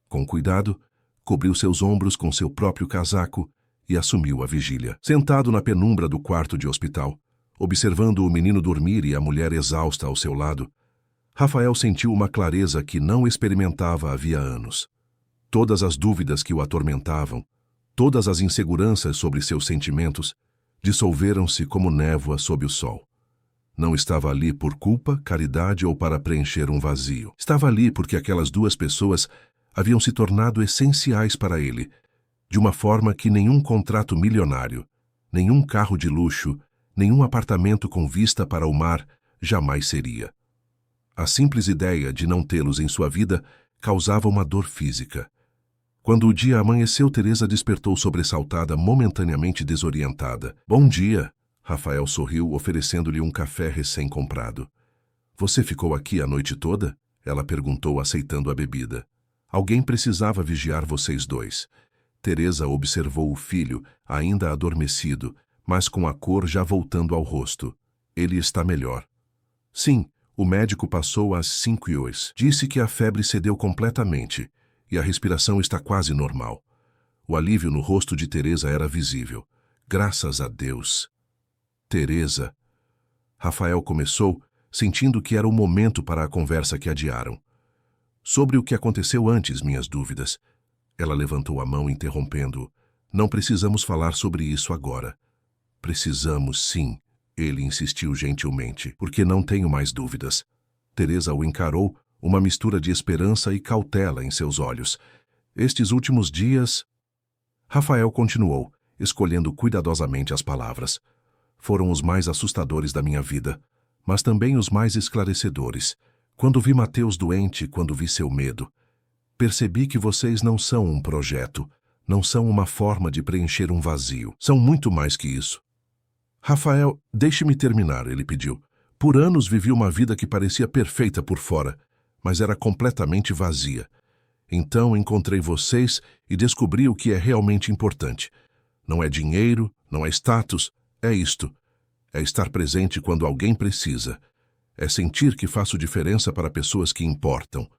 Com cuidado, cobriu seus ombros com seu próprio casaco e assumiu a vigília. Sentado na penumbra do quarto de hospital, observando o menino dormir e a mulher exausta ao seu lado, Rafael sentiu uma clareza que não experimentava havia anos. Todas as dúvidas que o atormentavam, todas as inseguranças sobre seus sentimentos, dissolveram-se como névoa sob o sol. Não estava ali por culpa, caridade ou para preencher um vazio. Estava ali porque aquelas 2 pessoas haviam se tornado essenciais para ele, de uma forma que nenhum contrato milionário, nenhum carro de luxo, nenhum apartamento com vista para o mar jamais seria. A simples ideia de não tê-los em sua vida causava uma dor física. Quando o dia amanheceu, Teresa despertou sobressaltada, momentaneamente desorientada. Bom dia, Rafael sorriu, oferecendo-lhe um café recém-comprado. Você ficou aqui a noite toda? Ela perguntou, aceitando a bebida. Alguém precisava vigiar vocês 2. Teresa observou o filho, ainda adormecido, mas com a cor já voltando ao rosto. Ele está melhor. Sim, o médico passou às 5h. Disse que a febre cedeu completamente, e a respiração está quase normal. O alívio no rosto de Teresa era visível. Graças a Deus. Teresa. Rafael começou, sentindo que era o momento para a conversa que adiaram. Sobre o que aconteceu antes, minhas dúvidas. Ela levantou a mão, interrompendo. Não precisamos falar sobre isso agora. Precisamos, sim, ele insistiu gentilmente, porque não tenho mais dúvidas. Teresa o encarou, uma mistura de esperança e cautela em seus olhos. Estes últimos dias... Rafael continuou, escolhendo cuidadosamente as palavras. Foram os mais assustadores da minha vida, mas também os mais esclarecedores. Quando vi Mateus doente, quando vi seu medo, percebi que vocês não são um projeto, não são uma forma de preencher um vazio. São muito mais que isso. Rafael, deixe-me terminar, ele pediu. Por anos vivi uma vida que parecia perfeita por fora, mas era completamente vazia. Então encontrei vocês e descobri o que é realmente importante. Não é dinheiro, não é status, é isto. É estar presente quando alguém precisa. É sentir que faço diferença para pessoas que importam.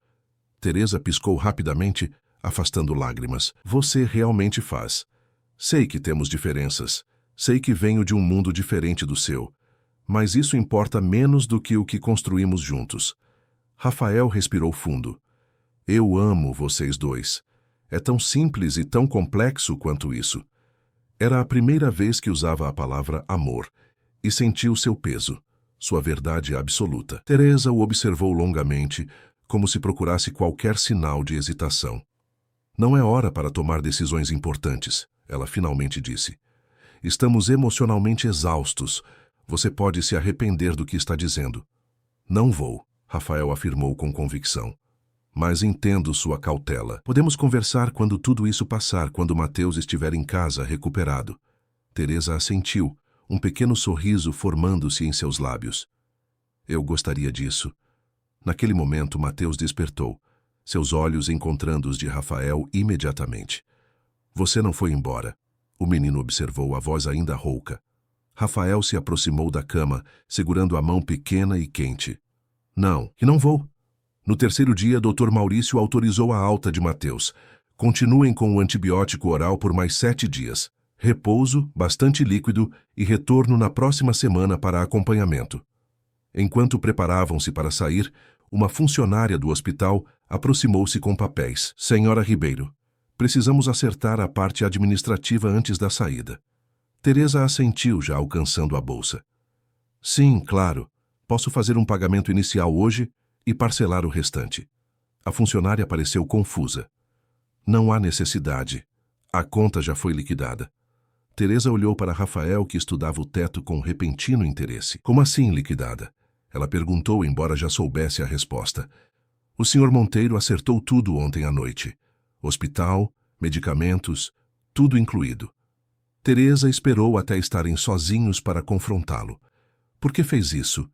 Teresa piscou rapidamente, afastando lágrimas. Você realmente faz. Sei que temos diferenças. Sei que venho de um mundo diferente do seu. Mas isso importa menos do que o que construímos juntos. Rafael respirou fundo. Eu amo vocês dois. É tão simples e tão complexo quanto isso. Era a primeira vez que usava a palavra amor, e sentiu seu peso, sua verdade absoluta. Teresa o observou longamente, como se procurasse qualquer sinal de hesitação. Não é hora para tomar decisões importantes, ela finalmente disse. Estamos emocionalmente exaustos. Você pode se arrepender do que está dizendo. Não vou, Rafael afirmou com convicção. Mas entendo sua cautela. Podemos conversar quando tudo isso passar, quando Mateus estiver em casa, recuperado. Teresa assentiu, um pequeno sorriso formando-se em seus lábios. Eu gostaria disso. Naquele momento, Mateus despertou, seus olhos encontrando os de Rafael imediatamente. Você não foi embora. O menino observou, a voz ainda rouca. Rafael se aproximou da cama, segurando a mão pequena e quente. Não, e não vou. No terceiro dia, Dr. Maurício autorizou a alta de Mateus. Continuem com o antibiótico oral por mais 7 dias. Repouso, bastante líquido e retorno na próxima semana para acompanhamento. Enquanto preparavam-se para sair, uma funcionária do hospital aproximou-se com papéis. Senhora Ribeiro, precisamos acertar a parte administrativa antes da saída. Teresa assentiu, já alcançando a bolsa. Sim, claro. Posso fazer um pagamento inicial hoje e parcelar o restante. A funcionária pareceu confusa. Não há necessidade. A conta já foi liquidada. Teresa olhou para Rafael, que estudava o teto com repentino interesse. Como assim liquidada? Ela perguntou, embora já soubesse a resposta. O Sr. Monteiro acertou tudo ontem à noite. Hospital, medicamentos, tudo incluído. Teresa esperou até estarem sozinhos para confrontá-lo. Por que fez isso?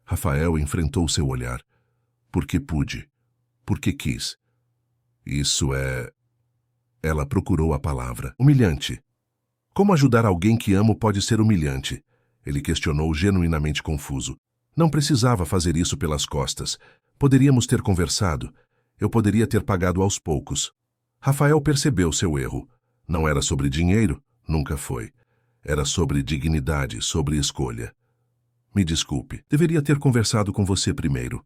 Rafael enfrentou seu olhar. Porque pude. Porque quis. Isso é... Ela procurou a palavra. Humilhante. Como ajudar alguém que amo pode ser humilhante? Ele questionou, genuinamente confuso. Não precisava fazer isso pelas costas. Poderíamos ter conversado. Eu poderia ter pagado aos poucos. Rafael percebeu seu erro. Não era sobre dinheiro, nunca foi. Era sobre dignidade, sobre escolha. Me desculpe, deveria ter conversado com você primeiro.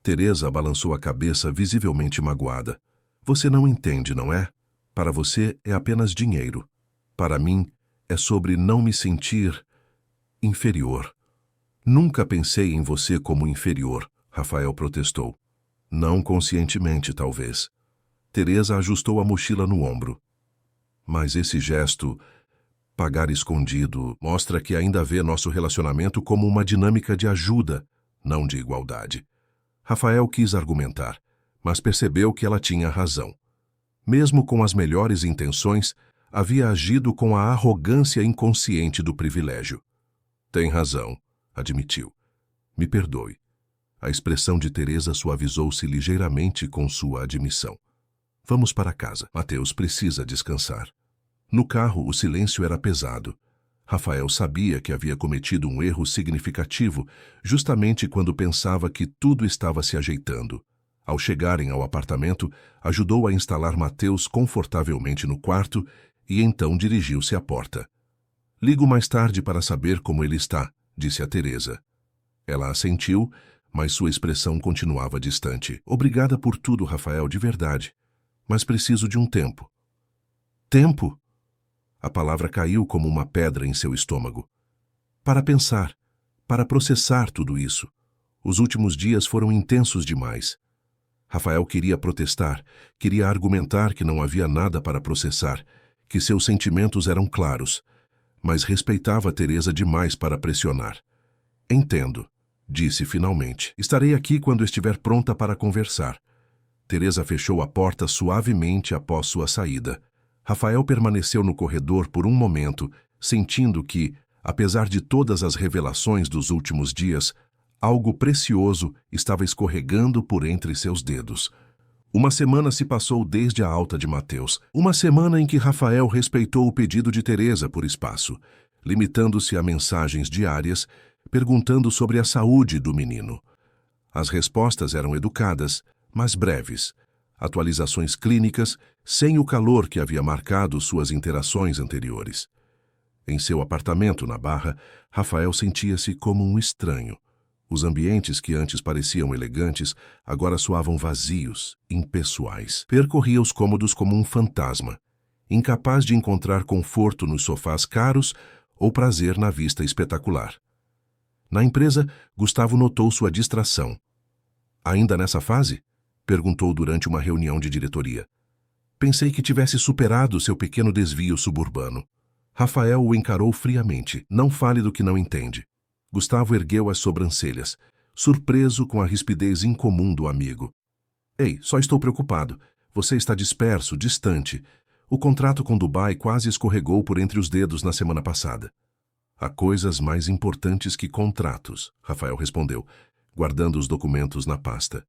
Teresa balançou a cabeça, visivelmente magoada. Você não entende, não é? Para você é apenas dinheiro. Para mim, é sobre não me sentir inferior. Nunca pensei em você como inferior, Rafael protestou. Não conscientemente, talvez. Teresa ajustou a mochila no ombro. Mas esse gesto, pagar escondido, mostra que ainda vê nosso relacionamento como uma dinâmica de ajuda, não de igualdade. Rafael quis argumentar, mas percebeu que ela tinha razão. Mesmo com as melhores intenções, havia agido com a arrogância inconsciente do privilégio. Tem razão, admitiu. Me perdoe. A expressão de Teresa suavizou-se ligeiramente com sua admissão. Vamos para casa. Mateus precisa descansar. No carro, o silêncio era pesado. Rafael sabia que havia cometido um erro significativo justamente quando pensava que tudo estava se ajeitando. Ao chegarem ao apartamento, ajudou a instalar Mateus confortavelmente no quarto e então dirigiu-se à porta. Ligo mais tarde para saber como ele está, disse a Teresa. Ela assentiu, mas sua expressão continuava distante. Obrigada por tudo, Rafael, de verdade. Mas preciso de um tempo. Tempo? A palavra caiu como uma pedra em seu estômago. Para pensar, para processar tudo isso. Os últimos dias foram intensos demais. Rafael queria protestar, queria argumentar que não havia nada para processar, que seus sentimentos eram claros, mas respeitava Teresa demais para pressionar. Entendo, disse finalmente. Estarei aqui quando estiver pronta para conversar. Teresa fechou a porta suavemente após sua saída. Rafael permaneceu no corredor por um momento, sentindo que, apesar de todas as revelações dos últimos dias, algo precioso estava escorregando por entre seus dedos. Uma semana se passou desde a alta de Mateus. Uma semana em que Rafael respeitou o pedido de Teresa por espaço, limitando-se a mensagens diárias, perguntando sobre a saúde do menino. As respostas eram educadas, mas breves. Atualizações clínicas, sem o calor que havia marcado suas interações anteriores. Em seu apartamento na Barra, Rafael sentia-se como um estranho. Os ambientes que antes pareciam elegantes agora soavam vazios, impessoais. Percorria os cômodos como um fantasma, incapaz de encontrar conforto nos sofás caros ou prazer na vista espetacular. Na empresa, Gustavo notou sua distração. Ainda nessa fase? Perguntou durante uma reunião de diretoria. Pensei que tivesse superado seu pequeno desvio suburbano. Rafael o encarou friamente. Não fale do que não entende. Gustavo ergueu as sobrancelhas, surpreso com a rispidez incomum do amigo. Ei, só estou preocupado. Você está disperso, distante. O contrato com Dubai quase escorregou por entre os dedos na semana passada. Há coisas mais importantes que contratos, Rafael respondeu, guardando os documentos na pasta.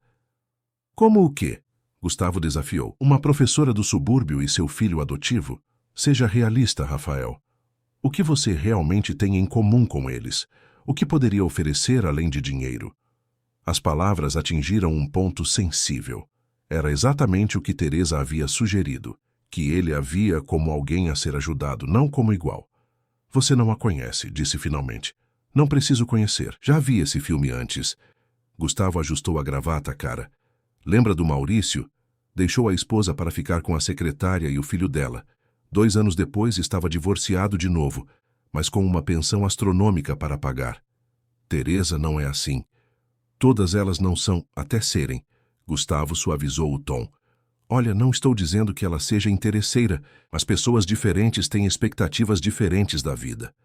Como o quê? Gustavo desafiou. Uma professora do subúrbio e seu filho adotivo? Seja realista, Rafael. O que você realmente tem em comum com eles? O que poderia oferecer além de dinheiro? As palavras atingiram um ponto sensível. Era exatamente o que Teresa havia sugerido, que ele a via como alguém a ser ajudado, não como igual. Você não a conhece, disse finalmente. Não preciso conhecer. Já vi esse filme antes. Gustavo ajustou a gravata à cara. Lembra do Maurício? Deixou a esposa para ficar com a secretária e o filho dela. 2 anos depois estava divorciado de novo, mas com uma pensão astronômica para pagar. Teresa não é assim. Todas elas não são, até serem. Gustavo suavizou o tom. Olha, não estou dizendo que ela seja interesseira, mas pessoas diferentes têm expectativas diferentes da vida.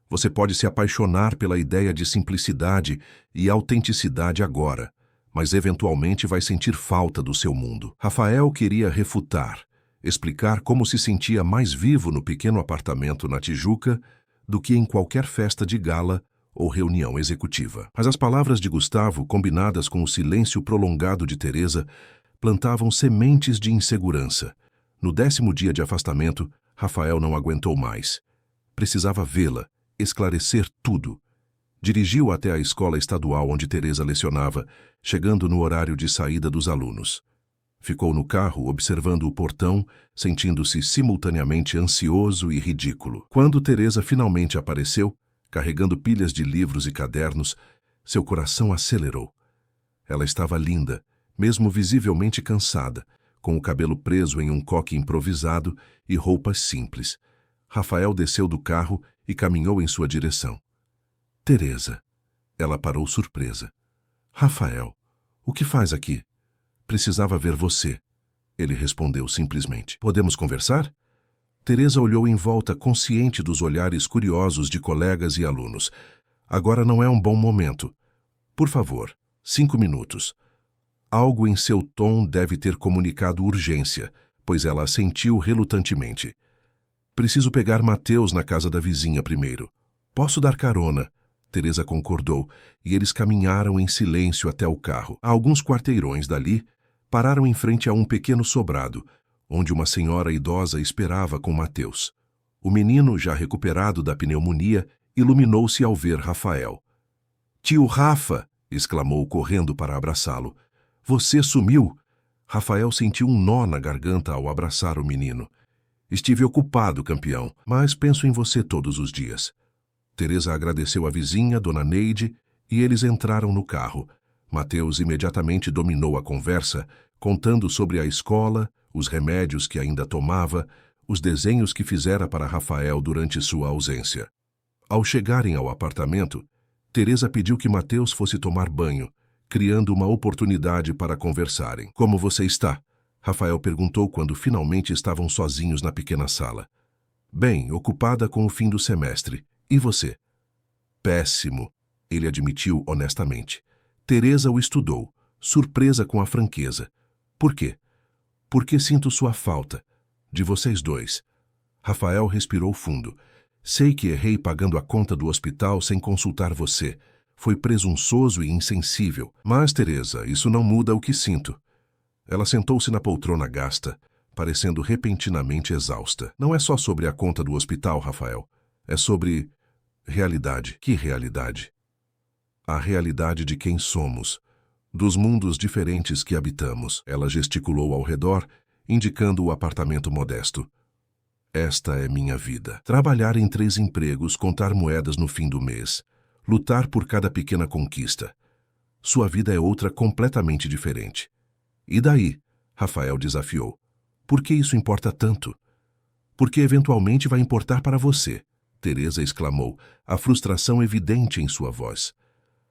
Você pode se apaixonar pela ideia de simplicidade e autenticidade agora, mas eventualmente vai sentir falta do seu mundo. Rafael queria refutar, explicar como se sentia mais vivo no pequeno apartamento na Tijuca do que em qualquer festa de gala ou reunião executiva. Mas as palavras de Gustavo, combinadas com o silêncio prolongado de Teresa, plantavam sementes de insegurança. No 10º dia de afastamento, Rafael não aguentou mais. Precisava vê-la, esclarecer tudo. Dirigiu até a escola estadual onde Teresa lecionava, chegando no horário de saída dos alunos. Ficou no carro observando o portão, sentindo-se simultaneamente ansioso e ridículo. Quando Teresa finalmente apareceu, carregando pilhas de livros e cadernos, seu coração acelerou. Ela estava linda, mesmo visivelmente cansada, com o cabelo preso em um coque improvisado e roupas simples. Rafael desceu do carro e caminhou em sua direção. Teresa. Ela parou surpresa. Rafael, o que faz aqui? Precisava ver você. Ele respondeu simplesmente. Podemos conversar? Teresa olhou em volta, consciente dos olhares curiosos de colegas e alunos. Agora não é um bom momento. Por favor, 5 minutos. Algo em seu tom deve ter comunicado urgência, pois ela assentiu relutantemente. Preciso pegar Mateus na casa da vizinha primeiro. Posso dar carona? Teresa concordou, e eles caminharam em silêncio até o carro. A alguns quarteirões dali, pararam em frente a um pequeno sobrado, onde uma senhora idosa esperava com Mateus. O menino, já recuperado da pneumonia, iluminou-se ao ver Rafael. Tio Rafa! Exclamou correndo para abraçá-lo. Você sumiu! Rafael sentiu um nó na garganta ao abraçar o menino. Estive ocupado, campeão, mas penso em você todos os dias. Teresa agradeceu à vizinha, Dona Neide, e eles entraram no carro. Mateus imediatamente dominou a conversa, contando sobre a escola, os remédios que ainda tomava, os desenhos que fizera para Rafael durante sua ausência. Ao chegarem ao apartamento, Teresa pediu que Mateus fosse tomar banho, criando uma oportunidade para conversarem. Como você está? Rafael perguntou quando finalmente estavam sozinhos na pequena sala. Bem, ocupada com o fim do semestre. E você? Péssimo, ele admitiu honestamente. Teresa o estudou, surpresa com a franqueza. Por quê? Porque sinto sua falta. De vocês dois. Rafael respirou fundo. Sei que errei pagando a conta do hospital sem consultar você. Foi presunçoso e insensível. Mas, Teresa, isso não muda o que sinto. Ela sentou-se na poltrona gasta, parecendo repentinamente exausta. Não é só sobre a conta do hospital, Rafael. É sobre realidade. Que realidade? A realidade de quem somos, dos mundos diferentes que habitamos. Ela gesticulou ao redor, indicando o apartamento modesto. Esta é minha vida. Trabalhar em 3 empregos, contar moedas no fim do mês, lutar por cada pequena conquista. Sua vida é outra completamente diferente. E daí? Rafael desafiou. Por que isso importa tanto? Porque eventualmente vai importar para você, Teresa exclamou, a frustração evidente em sua voz.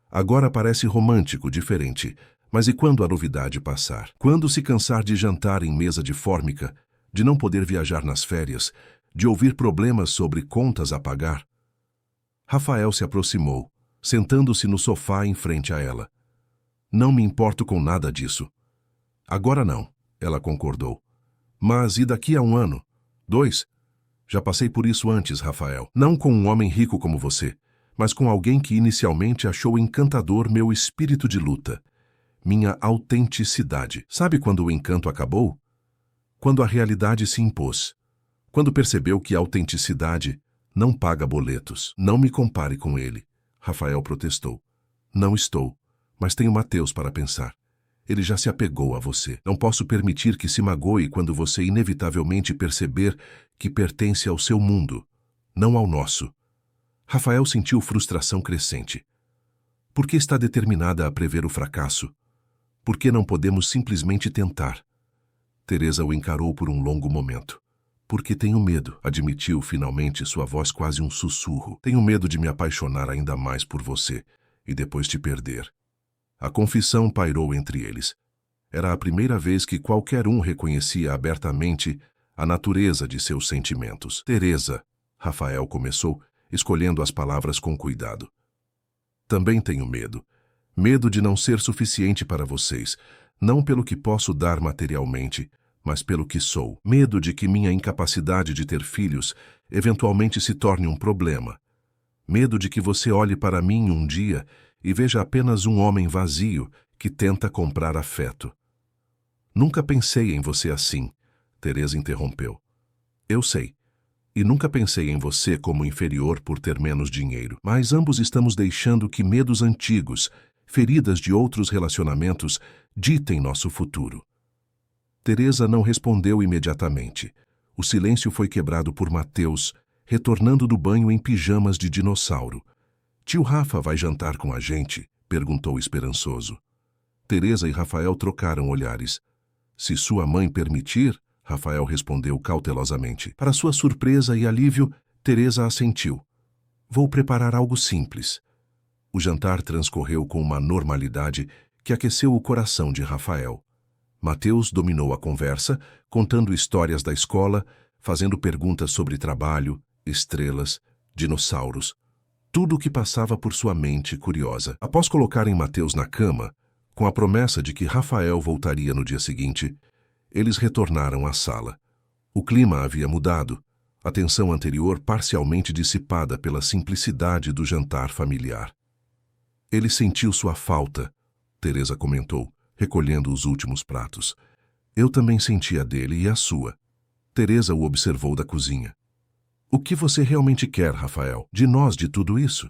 Agora parece romântico, diferente, mas e quando a novidade passar? Quando se cansar de jantar em mesa de fórmica, de não poder viajar nas férias, de ouvir problemas sobre contas a pagar? Rafael se aproximou, sentando-se no sofá em frente a ela. Não me importo com nada disso. Agora não, ela concordou. Mas e daqui a 1 ano? 2? Já passei por isso antes, Rafael. Não com um homem rico como você, mas com alguém que inicialmente achou encantador meu espírito de luta, minha autenticidade. Sabe quando o encanto acabou? Quando a realidade se impôs. Quando percebeu que a autenticidade não paga boletos. Não me compare com ele, Rafael protestou. Não estou, mas tenho Mateus para pensar. Ele já se apegou a você. Não posso permitir que se magoe quando você inevitavelmente perceber que pertence ao seu mundo, não ao nosso. Rafael sentiu frustração crescente. Por que está determinada a prever o fracasso? Por que não podemos simplesmente tentar? Teresa o encarou por um longo momento. Porque tenho medo, admitiu finalmente, sua voz quase um sussurro. Tenho medo de me apaixonar ainda mais por você e depois te perder. A confissão pairou entre eles. Era a primeira vez que qualquer um reconhecia abertamente a natureza de seus sentimentos. Teresa, Rafael começou, escolhendo as palavras com cuidado. Também tenho medo. Medo de não ser suficiente para vocês, não pelo que posso dar materialmente, mas pelo que sou. Medo de que minha incapacidade de ter filhos eventualmente se torne um problema. Medo de que você olhe para mim um dia e veja apenas um homem vazio que tenta comprar afeto. Nunca pensei em você assim, Teresa interrompeu. Eu sei. E nunca pensei em você como inferior por ter menos dinheiro. Mas ambos estamos deixando que medos antigos, feridas de outros relacionamentos, ditem nosso futuro. Teresa não respondeu imediatamente. O silêncio foi quebrado por Mateus, retornando do banho em pijamas de dinossauro. Tio Rafa vai jantar com a gente? Perguntou esperançoso. Teresa e Rafael trocaram olhares. Se sua mãe permitir, Rafael respondeu cautelosamente. Para sua surpresa e alívio, Teresa assentiu. Vou preparar algo simples. O jantar transcorreu com uma normalidade que aqueceu o coração de Rafael. Mateus dominou a conversa, contando histórias da escola, fazendo perguntas sobre trabalho, estrelas, dinossauros. Tudo o que passava por sua mente curiosa. Após colocarem Mateus na cama, com a promessa de que Rafael voltaria no dia seguinte, eles retornaram à sala. O clima havia mudado, a tensão anterior parcialmente dissipada pela simplicidade do jantar familiar. Ele sentiu sua falta, Teresa comentou, recolhendo os últimos pratos. Eu também senti a dele e a sua. Teresa o observou da cozinha. O que você realmente quer, Rafael? De nós de tudo isso?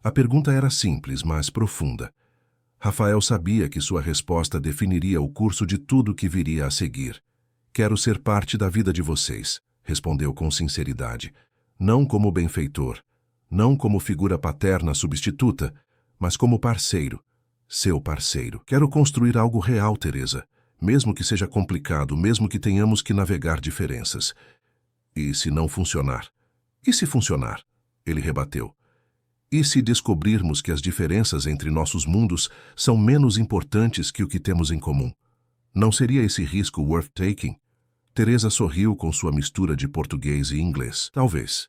A pergunta era simples, mas profunda. Rafael sabia que sua resposta definiria o curso de tudo que viria a seguir. Quero ser parte da vida de vocês, respondeu com sinceridade. Não como benfeitor, não como figura paterna substituta, mas como parceiro, seu parceiro. Quero construir algo real, Teresa, mesmo que seja complicado, mesmo que tenhamos que navegar diferenças. E se não funcionar? E se funcionar? Ele rebateu. E se descobrirmos que as diferenças entre nossos mundos são menos importantes que o que temos em comum? Não seria esse risco worth taking? Teresa sorriu com sua mistura de português e inglês. Talvez.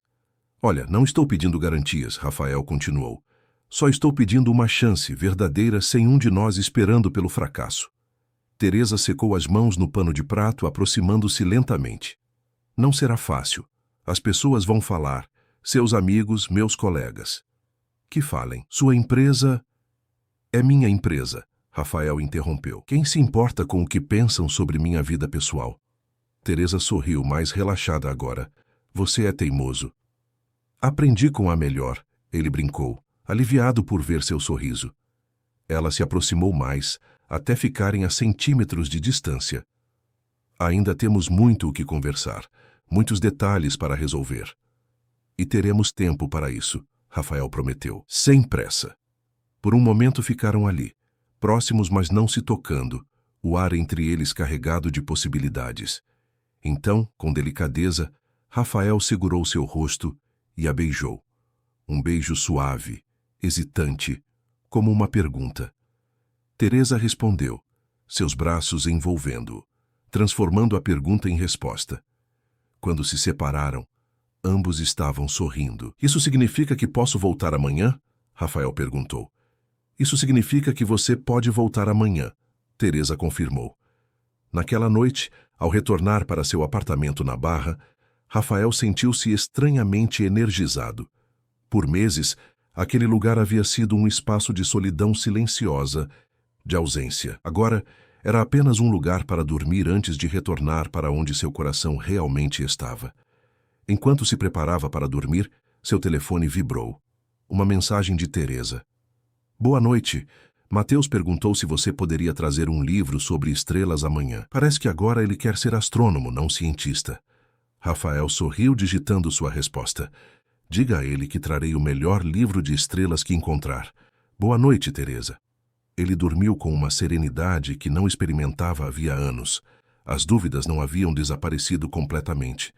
Olha, não estou pedindo garantias, Rafael continuou. Só estou pedindo uma chance verdadeira sem um de nós esperando pelo fracasso. Teresa secou as mãos no pano de prato, aproximando-se lentamente. Não será fácil. As pessoas vão falar. Seus amigos, meus colegas. Que falem. Sua empresa é minha empresa, Rafael interrompeu. Quem se importa com o que pensam sobre minha vida pessoal? Teresa sorriu, mais relaxada agora. Você é teimoso. Aprendi com a melhor, ele brincou, aliviado por ver seu sorriso. Ela se aproximou mais, até ficarem a centímetros de distância. Ainda temos muito o que conversar, muitos detalhes para resolver. E teremos tempo para isso, Rafael prometeu, sem pressa. Por um momento ficaram ali, próximos mas não se tocando, o ar entre eles carregado de possibilidades. Então, com delicadeza, Rafael segurou seu rosto e a beijou. Um beijo suave, hesitante, como uma pergunta. Teresa respondeu, seus braços envolvendo-o, transformando a pergunta em resposta. Quando se separaram, ambos estavam sorrindo. Isso significa que posso voltar amanhã? Rafael perguntou. Isso significa que você pode voltar amanhã, Teresa confirmou. Naquela noite, ao retornar para seu apartamento na Barra, Rafael sentiu-se estranhamente energizado. Por meses, aquele lugar havia sido um espaço de solidão silenciosa, de ausência. Agora, era apenas um lugar para dormir antes de retornar para onde seu coração realmente estava. Enquanto se preparava para dormir, seu telefone vibrou. Uma mensagem de Teresa. Boa noite. Mateus perguntou se você poderia trazer um livro sobre estrelas amanhã. Parece que agora ele quer ser astrônomo, não cientista. Rafael sorriu digitando sua resposta. Diga a ele que trarei o melhor livro de estrelas que encontrar. Boa noite, Teresa. Ele dormiu com uma serenidade que não experimentava havia anos. As dúvidas não haviam desaparecido completamente.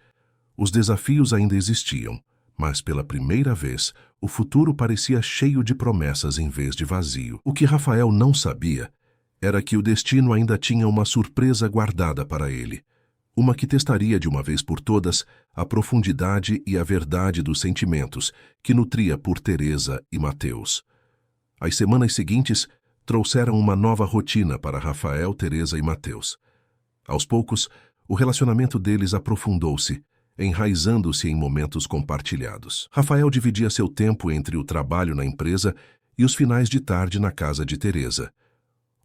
Os desafios ainda existiam, mas pela primeira vez, o futuro parecia cheio de promessas em vez de vazio. O que Rafael não sabia era que o destino ainda tinha uma surpresa guardada para ele. Uma que testaria de uma vez por todas a profundidade e a verdade dos sentimentos que nutria por Teresa e Mateus. As semanas seguintes trouxeram uma nova rotina para Rafael, Teresa e Mateus. Aos poucos, o relacionamento deles aprofundou-se, enraizando-se em momentos compartilhados. Rafael dividia seu tempo entre o trabalho na empresa e os finais de tarde na casa de Teresa,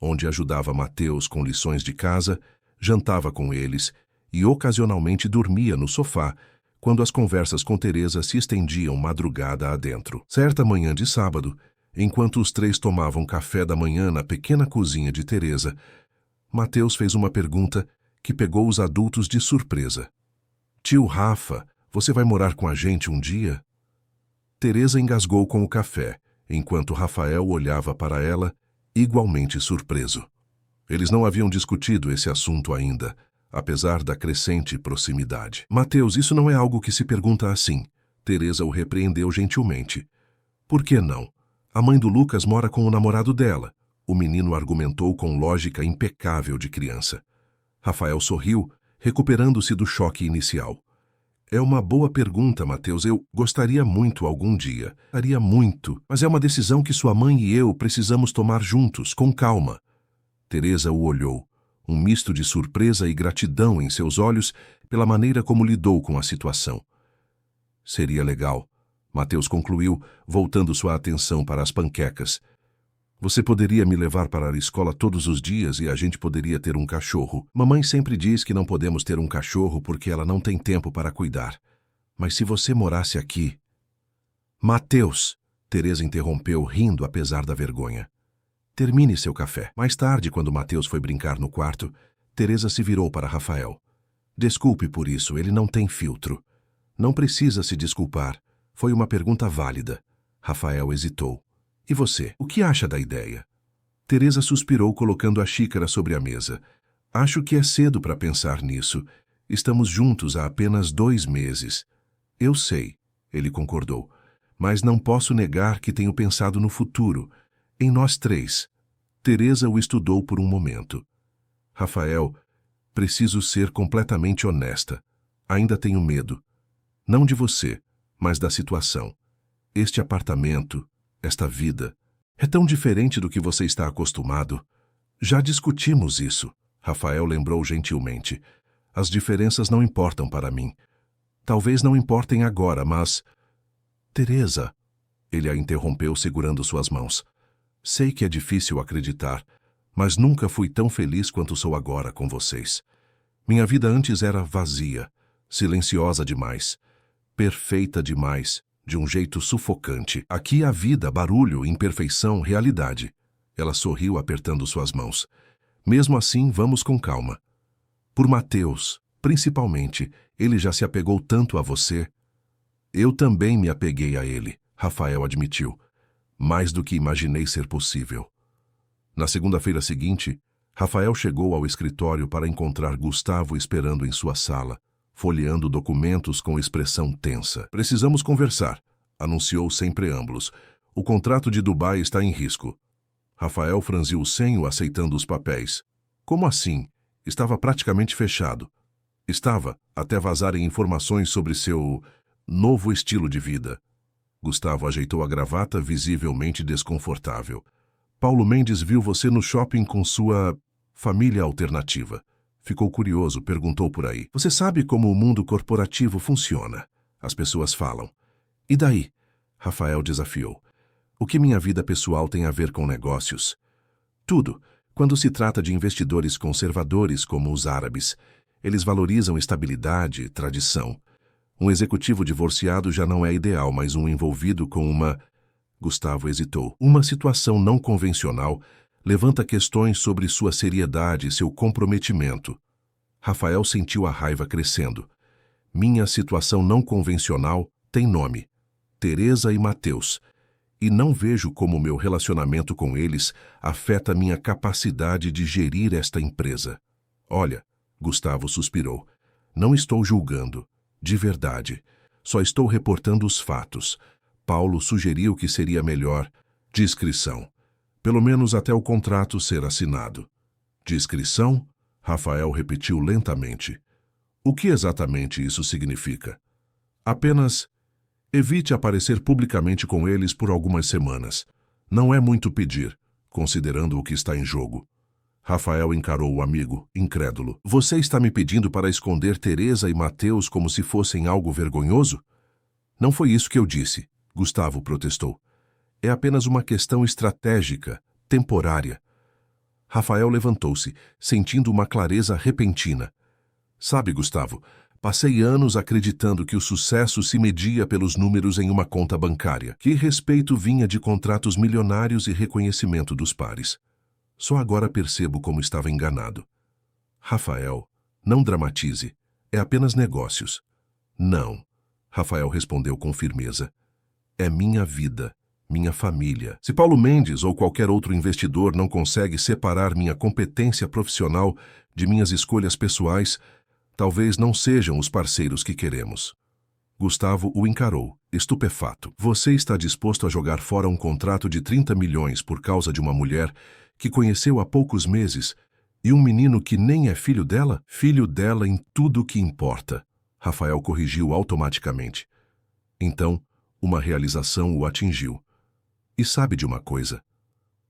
onde ajudava Mateus com lições de casa, jantava com eles e ocasionalmente dormia no sofá, quando as conversas com Teresa se estendiam madrugada adentro. Certa manhã de sábado, enquanto os três tomavam café da manhã na pequena cozinha de Teresa, Mateus fez uma pergunta que pegou os adultos de surpresa. Tio Rafa, você vai morar com a gente um dia? Teresa engasgou com o café, enquanto Rafael olhava para ela, igualmente surpreso. Eles não haviam discutido esse assunto ainda, apesar da crescente proximidade. Mateus, isso não é algo que se pergunta assim. Teresa o repreendeu gentilmente. Por que não? A mãe do Lucas mora com o namorado dela. O menino argumentou com lógica impecável de criança. Rafael sorriu, recuperando-se do choque inicial. É uma boa pergunta, Mateus. Eu gostaria muito algum dia. Gostaria muito, mas é uma decisão que sua mãe e eu precisamos tomar juntos, com calma. Teresa o olhou, um misto de surpresa e gratidão em seus olhos pela maneira como lidou com a situação. Seria legal, Mateus concluiu, voltando sua atenção para as panquecas. Você poderia me levar para a escola todos os dias e a gente poderia ter um cachorro. Mamãe sempre diz que não podemos ter um cachorro porque ela não tem tempo para cuidar. Mas se você morasse aqui... Mateus! Teresa interrompeu, rindo apesar da vergonha. Termine seu café. Mais tarde, quando Mateus foi brincar no quarto, Teresa se virou para Rafael. Desculpe por isso, ele não tem filtro. Não precisa se desculpar. Foi uma pergunta válida. Rafael hesitou. E você? O que acha da ideia? Teresa suspirou, colocando a xícara sobre a mesa. Acho que é cedo para pensar nisso. Estamos juntos há apenas 2 meses. Eu sei, ele concordou. Mas não posso negar que tenho pensado no futuro. Em nós 3. Teresa o estudou por um momento. Rafael, preciso ser completamente honesta. Ainda tenho medo. Não de você, mas da situação. Este apartamento, esta vida, é tão diferente do que você está acostumado. Já discutimos isso, Rafael lembrou gentilmente. As diferenças não importam para mim. Talvez não importem agora, mas... Teresa, ele a interrompeu segurando suas mãos. Sei que é difícil acreditar, mas nunca fui tão feliz quanto sou agora com vocês. Minha vida antes era vazia, silenciosa demais, perfeita demais, de um jeito sufocante. Aqui há vida, barulho, imperfeição, realidade. Ela sorriu apertando suas mãos. Mesmo assim, vamos com calma. Por Mateus, principalmente, ele já se apegou tanto a você. Eu também me apeguei a ele, Rafael admitiu. Mais do que imaginei ser possível. Na segunda-feira seguinte, Rafael chegou ao escritório para encontrar Gustavo esperando em sua sala, folheando documentos com expressão tensa. Precisamos conversar, anunciou sem preâmbulos. O contrato de Dubai está em risco. Rafael franziu o senho aceitando os papéis. Como assim? Estava praticamente fechado. Estava, até vazarem informações sobre seu novo estilo de vida. Gustavo ajeitou a gravata, visivelmente desconfortável. Paulo Mendes viu você no shopping com sua família alternativa. Ficou curioso, perguntou por aí. Você sabe como o mundo corporativo funciona? As pessoas falam. E daí? Rafael desafiou. O que minha vida pessoal tem a ver com negócios? Tudo. Quando se trata de investidores conservadores como os árabes, eles valorizam estabilidade e tradição. Um executivo divorciado já não é ideal, mas um envolvido com uma... Gustavo hesitou. Uma situação não convencional levanta questões sobre sua seriedade e seu comprometimento. Rafael sentiu a raiva crescendo. Minha situação não convencional tem nome. Teresa e Mateus. E não vejo como meu relacionamento com eles afeta minha capacidade de gerir esta empresa. Olha, Gustavo suspirou. Não estou julgando. De verdade. Só estou reportando os fatos. Paulo sugeriu que seria melhor discrição. Pelo menos até o contrato ser assinado. Discrição? Rafael repetiu lentamente. O que exatamente isso significa? Apenas evite aparecer publicamente com eles por algumas semanas. Não é muito pedir, considerando o que está em jogo. Rafael encarou o amigo, incrédulo. Você está me pedindo para esconder Teresa e Mateus como se fossem algo vergonhoso? Não foi isso que eu disse, Gustavo protestou. É apenas uma questão estratégica, temporária. Rafael levantou-se, sentindo uma clareza repentina. Sabe, Gustavo, passei anos acreditando que o sucesso se media pelos números em uma conta bancária, que respeito vinha de contratos milionários e reconhecimento dos pares. Só agora percebo como estava enganado. Rafael, não dramatize. É apenas negócios. Não, Rafael respondeu com firmeza. É minha vida, minha família. Se Paulo Mendes ou qualquer outro investidor não consegue separar minha competência profissional de minhas escolhas pessoais, talvez não sejam os parceiros que queremos. Gustavo o encarou, estupefato. Você está disposto a jogar fora um contrato de 30 milhões por causa de uma mulher que conheceu há poucos meses e um menino que nem é filho dela? Filho dela em tudo o que importa. Rafael corrigiu automaticamente. Então, uma realização o atingiu. E sabe de uma coisa?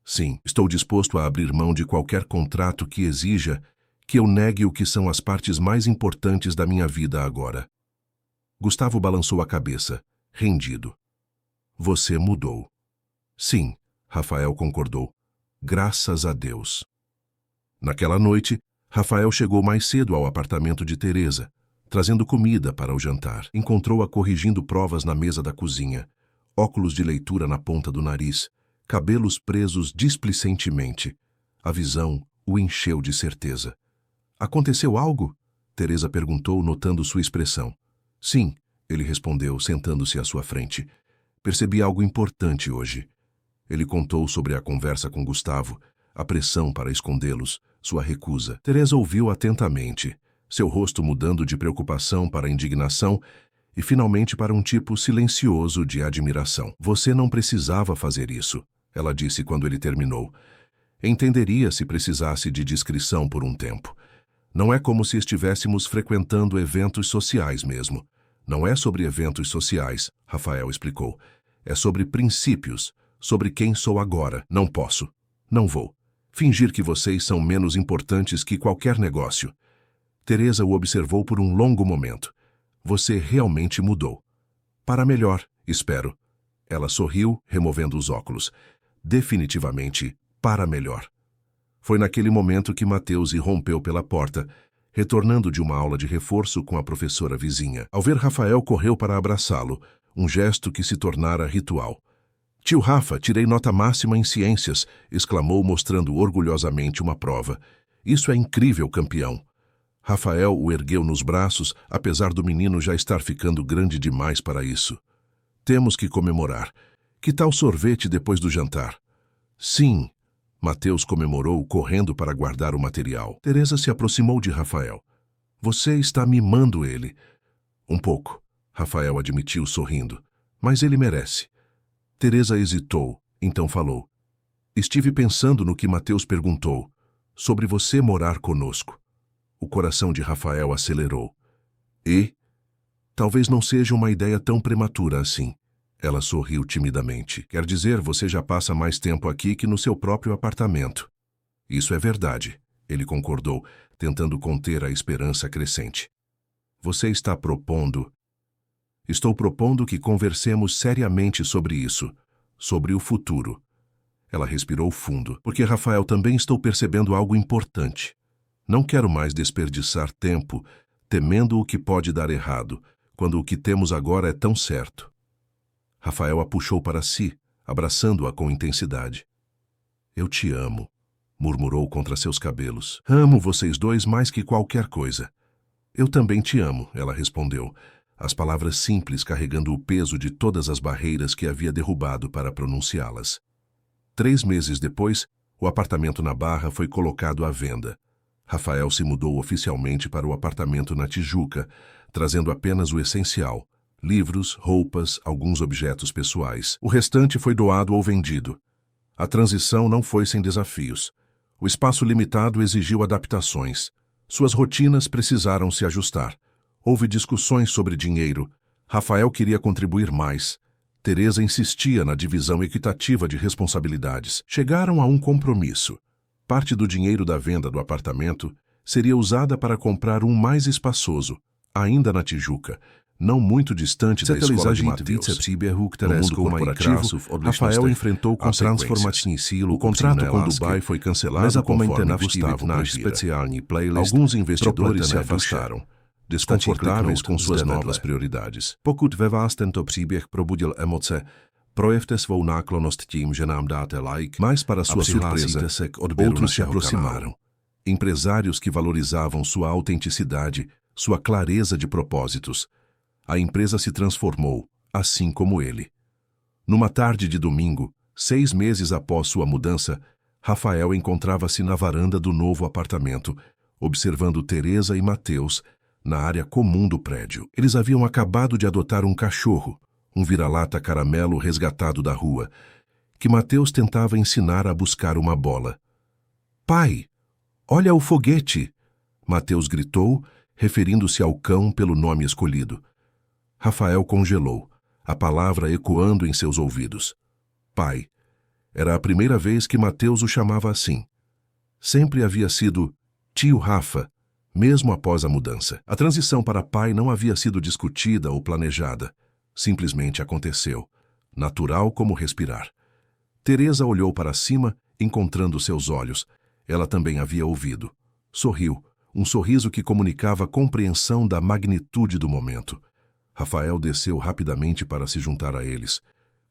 Sim, estou disposto a abrir mão de qualquer contrato que exija que eu negue o que são as partes mais importantes da minha vida agora. Gustavo balançou a cabeça, rendido. Você mudou. Sim, Rafael concordou. Graças a Deus. Naquela noite, Rafael chegou mais cedo ao apartamento de Teresa, trazendo comida para o jantar. Encontrou-a corrigindo provas na mesa da cozinha, óculos de leitura na ponta do nariz, cabelos presos displicentemente. A visão o encheu de certeza. Aconteceu algo? Teresa perguntou, notando sua expressão. Sim, ele respondeu, sentando-se à sua frente. Percebi algo importante hoje. Ele contou sobre a conversa com Gustavo, a pressão para escondê-los, sua recusa. Teresa ouviu atentamente, seu rosto mudando de preocupação para indignação e finalmente para um tipo silencioso de admiração. Você não precisava fazer isso, ela disse quando ele terminou. Entenderia se precisasse de discrição por um tempo. Não é como se estivéssemos frequentando eventos sociais mesmo. Não é sobre eventos sociais, Rafael explicou. É sobre princípios, sobre quem sou agora. Não posso. Não vou. Fingir que vocês são menos importantes que qualquer negócio. Teresa o observou por um longo momento. Você realmente mudou. Para melhor, espero. Ela sorriu, removendo os óculos. Definitivamente, para melhor. Foi naquele momento que Mateus irrompeu pela porta, retornando de uma aula de reforço com a professora vizinha. Ao ver Rafael, correu para abraçá-lo, um gesto que se tornara ritual. Tio Rafa, tirei nota máxima em ciências, exclamou, mostrando orgulhosamente uma prova. Isso é incrível, campeão. Rafael o ergueu nos braços, apesar do menino já estar ficando grande demais para isso. Temos que comemorar. Que tal sorvete depois do jantar? Sim. Mateus comemorou, correndo para guardar o material. Teresa se aproximou de Rafael. Você está mimando ele. Um pouco, Rafael admitiu sorrindo. Mas ele merece. Teresa hesitou, então falou. Estive pensando no que Mateus perguntou, sobre você morar conosco. O coração de Rafael acelerou. E? Talvez não seja uma ideia tão prematura assim. Ela sorriu timidamente. Quer dizer, você já passa mais tempo aqui que no seu próprio apartamento. Isso é verdade, ele concordou, tentando conter a esperança crescente. Você está propondo... Estou propondo que conversemos seriamente sobre isso, sobre o futuro. Ela respirou fundo, porque Rafael também estou percebendo algo importante. Não quero mais desperdiçar tempo, temendo o que pode dar errado, quando o que temos agora é tão certo. Rafael a puxou para si, abraçando-a com intensidade. Eu te amo, murmurou contra seus cabelos. Amo vocês dois mais que qualquer coisa. Eu também te amo, ela respondeu, as palavras simples carregando o peso de todas as barreiras que havia derrubado para pronunciá-las. 3 meses depois, o apartamento na Barra foi colocado à venda. Rafael se mudou oficialmente para o apartamento na Tijuca, trazendo apenas o essencial: livros, roupas, alguns objetos pessoais. O restante foi doado ou vendido. A transição não foi sem desafios. O espaço limitado exigiu adaptações. Suas rotinas precisaram se ajustar. Houve discussões sobre dinheiro. Rafael queria contribuir mais. Teresa insistia na divisão equitativa de responsabilidades. Chegaram a um compromisso. Parte do dinheiro da venda do apartamento seria usada para comprar um mais espaçoso, ainda na Tijuca, não muito distante da escola de Mateus. No mundo corporativo, Rafael enfrentou consequências. O contrato com Dubai foi cancelado conforme Gustavo pregia. Alguns investidores se afastaram, desconfortáveis com suas novas prioridades. Pokud ve vás tento příběh probudil emoce, projevte svou náklonnost tím, že nám dáte like, mas para sua surpresa, outros se aproximaram. Empresários que valorizavam sua autenticidade, sua clareza de propósitos. A empresa se transformou, assim como ele. Numa tarde de domingo, 6 meses após sua mudança, Rafael encontrava-se na varanda do novo apartamento, observando Teresa e Mateus na área comum do prédio. Eles haviam acabado de adotar um cachorro, um vira-lata caramelo resgatado da rua, que Mateus tentava ensinar a buscar uma bola. Pai, olha o foguete! Mateus gritou, referindo-se ao cão pelo nome escolhido. Rafael congelou, a palavra ecoando em seus ouvidos. Pai. Era a primeira vez que Mateus o chamava assim. Sempre havia sido tio Rafa, mesmo após a mudança. A transição para pai não havia sido discutida ou planejada. Simplesmente aconteceu, natural como respirar. Teresa olhou para cima, encontrando seus olhos. Ela também havia ouvido. Sorriu, um sorriso que comunicava compreensão da magnitude do momento. Rafael desceu rapidamente para se juntar a eles.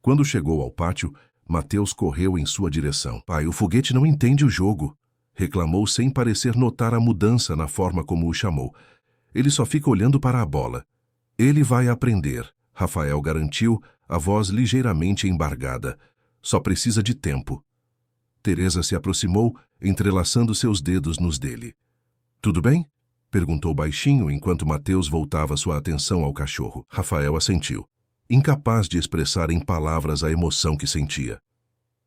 Quando chegou ao pátio, Mateus correu em sua direção. Pai, o foguete não entende o jogo, reclamou sem parecer notar a mudança na forma como o chamou. Ele só fica olhando para a bola. Ele vai aprender, Rafael garantiu, a voz ligeiramente embargada. Só precisa de tempo. Teresa se aproximou, entrelaçando seus dedos nos dele. Tudo bem? Perguntou baixinho enquanto Mateus voltava sua atenção ao cachorro. Rafael assentiu, incapaz de expressar em palavras a emoção que sentia.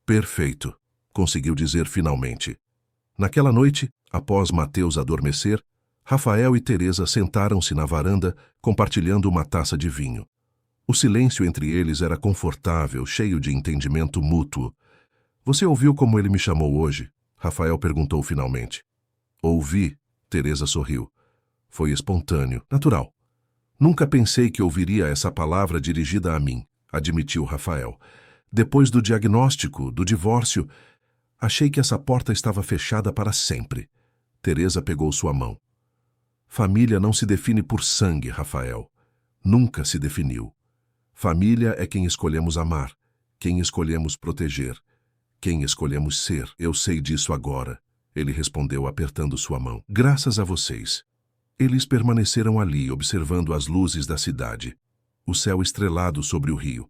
Perfeito, conseguiu dizer finalmente. Naquela noite, após Mateus adormecer, Rafael e Teresa sentaram-se na varanda, compartilhando uma taça de vinho. O silêncio entre eles era confortável, cheio de entendimento mútuo. Você ouviu como ele me chamou hoje? Rafael perguntou finalmente. Ouvi, Teresa sorriu. Foi espontâneo, natural. Nunca pensei que ouviria essa palavra dirigida a mim, admitiu Rafael. Depois do diagnóstico, do divórcio, achei que essa porta estava fechada para sempre. Teresa pegou sua mão. Família não se define por sangue, Rafael. Nunca se definiu. Família é quem escolhemos amar, quem escolhemos proteger, quem escolhemos ser. Eu sei disso agora, ele respondeu apertando sua mão. Graças a vocês. Eles permaneceram ali, observando as luzes da cidade, o céu estrelado sobre o rio.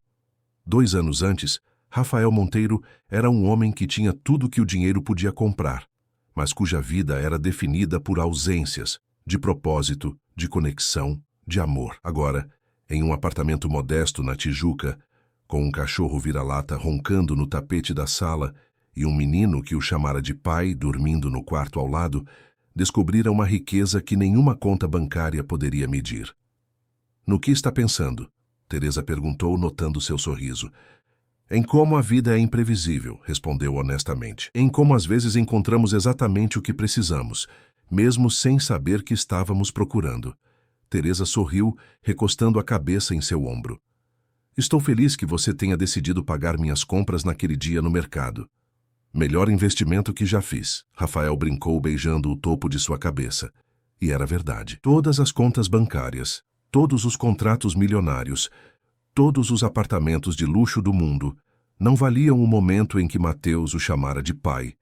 2 anos antes, Rafael Monteiro era um homem que tinha tudo que o dinheiro podia comprar, mas cuja vida era definida por ausências, de propósito, de conexão, de amor. Agora, em um apartamento modesto na Tijuca, com um cachorro vira-lata roncando no tapete da sala e um menino que o chamara de pai dormindo no quarto ao lado, descobrira uma riqueza que nenhuma conta bancária poderia medir. No que está pensando? Teresa perguntou, notando seu sorriso. Em como a vida é imprevisível, respondeu honestamente. Em como às vezes encontramos exatamente o que precisamos, mesmo sem saber que estávamos procurando. Teresa sorriu, recostando a cabeça em seu ombro. Estou feliz que você tenha decidido pagar minhas compras naquele dia no mercado. Melhor investimento que já fiz, Rafael brincou beijando o topo de sua cabeça. E era verdade. Todas as contas bancárias, todos os contratos milionários, todos os apartamentos de luxo do mundo, não valiam o momento em que Mateus o chamara de pai,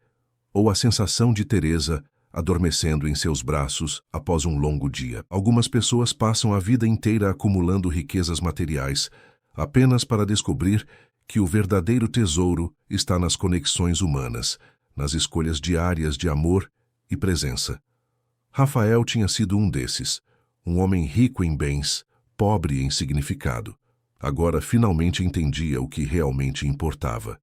ou a sensação de Teresa adormecendo em seus braços após um longo dia. Algumas pessoas passam a vida inteira acumulando riquezas materiais, apenas para descobrir que o verdadeiro tesouro está nas conexões humanas, nas escolhas diárias de amor e presença. Rafael tinha sido um desses, um homem rico em bens, pobre em significado. Agora finalmente entendia o que realmente importava.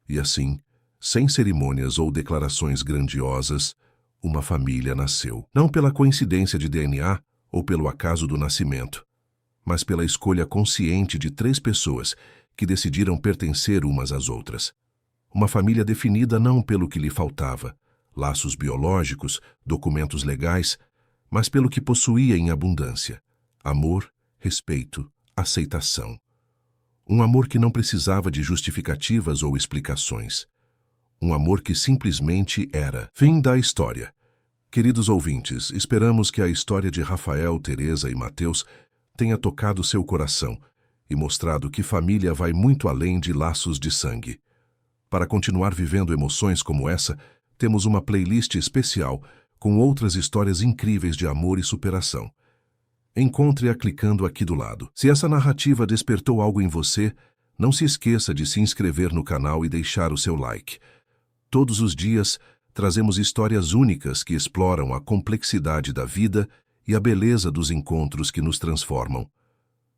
E assim, sem cerimônias ou declarações grandiosas, uma família nasceu. Não pela coincidência de DNA ou pelo acaso do nascimento, mas pela escolha consciente de 3 pessoas que decidiram pertencer umas às outras. Uma família definida não pelo que lhe faltava, laços biológicos, documentos legais, mas pelo que possuía em abundância: amor, respeito, aceitação. Um amor que não precisava de justificativas ou explicações. Um amor que simplesmente era. Fim da história. Queridos ouvintes, esperamos que a história de Rafael, Teresa e Mateus tenha tocado seu coração e mostrado que família vai muito além de laços de sangue. Para continuar vivendo emoções como essa, temos uma playlist especial com outras histórias incríveis de amor e superação. Encontre-a clicando aqui do lado. Se essa narrativa despertou algo em você, não se esqueça de se inscrever no canal e deixar o seu like. Todos os dias, trazemos histórias únicas que exploram a complexidade da vida e a beleza dos encontros que nos transformam.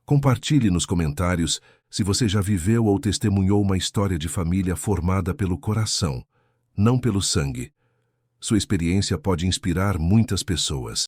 Compartilhe nos comentários se você já viveu ou testemunhou uma história de família formada pelo coração, não pelo sangue. Sua experiência pode inspirar muitas pessoas.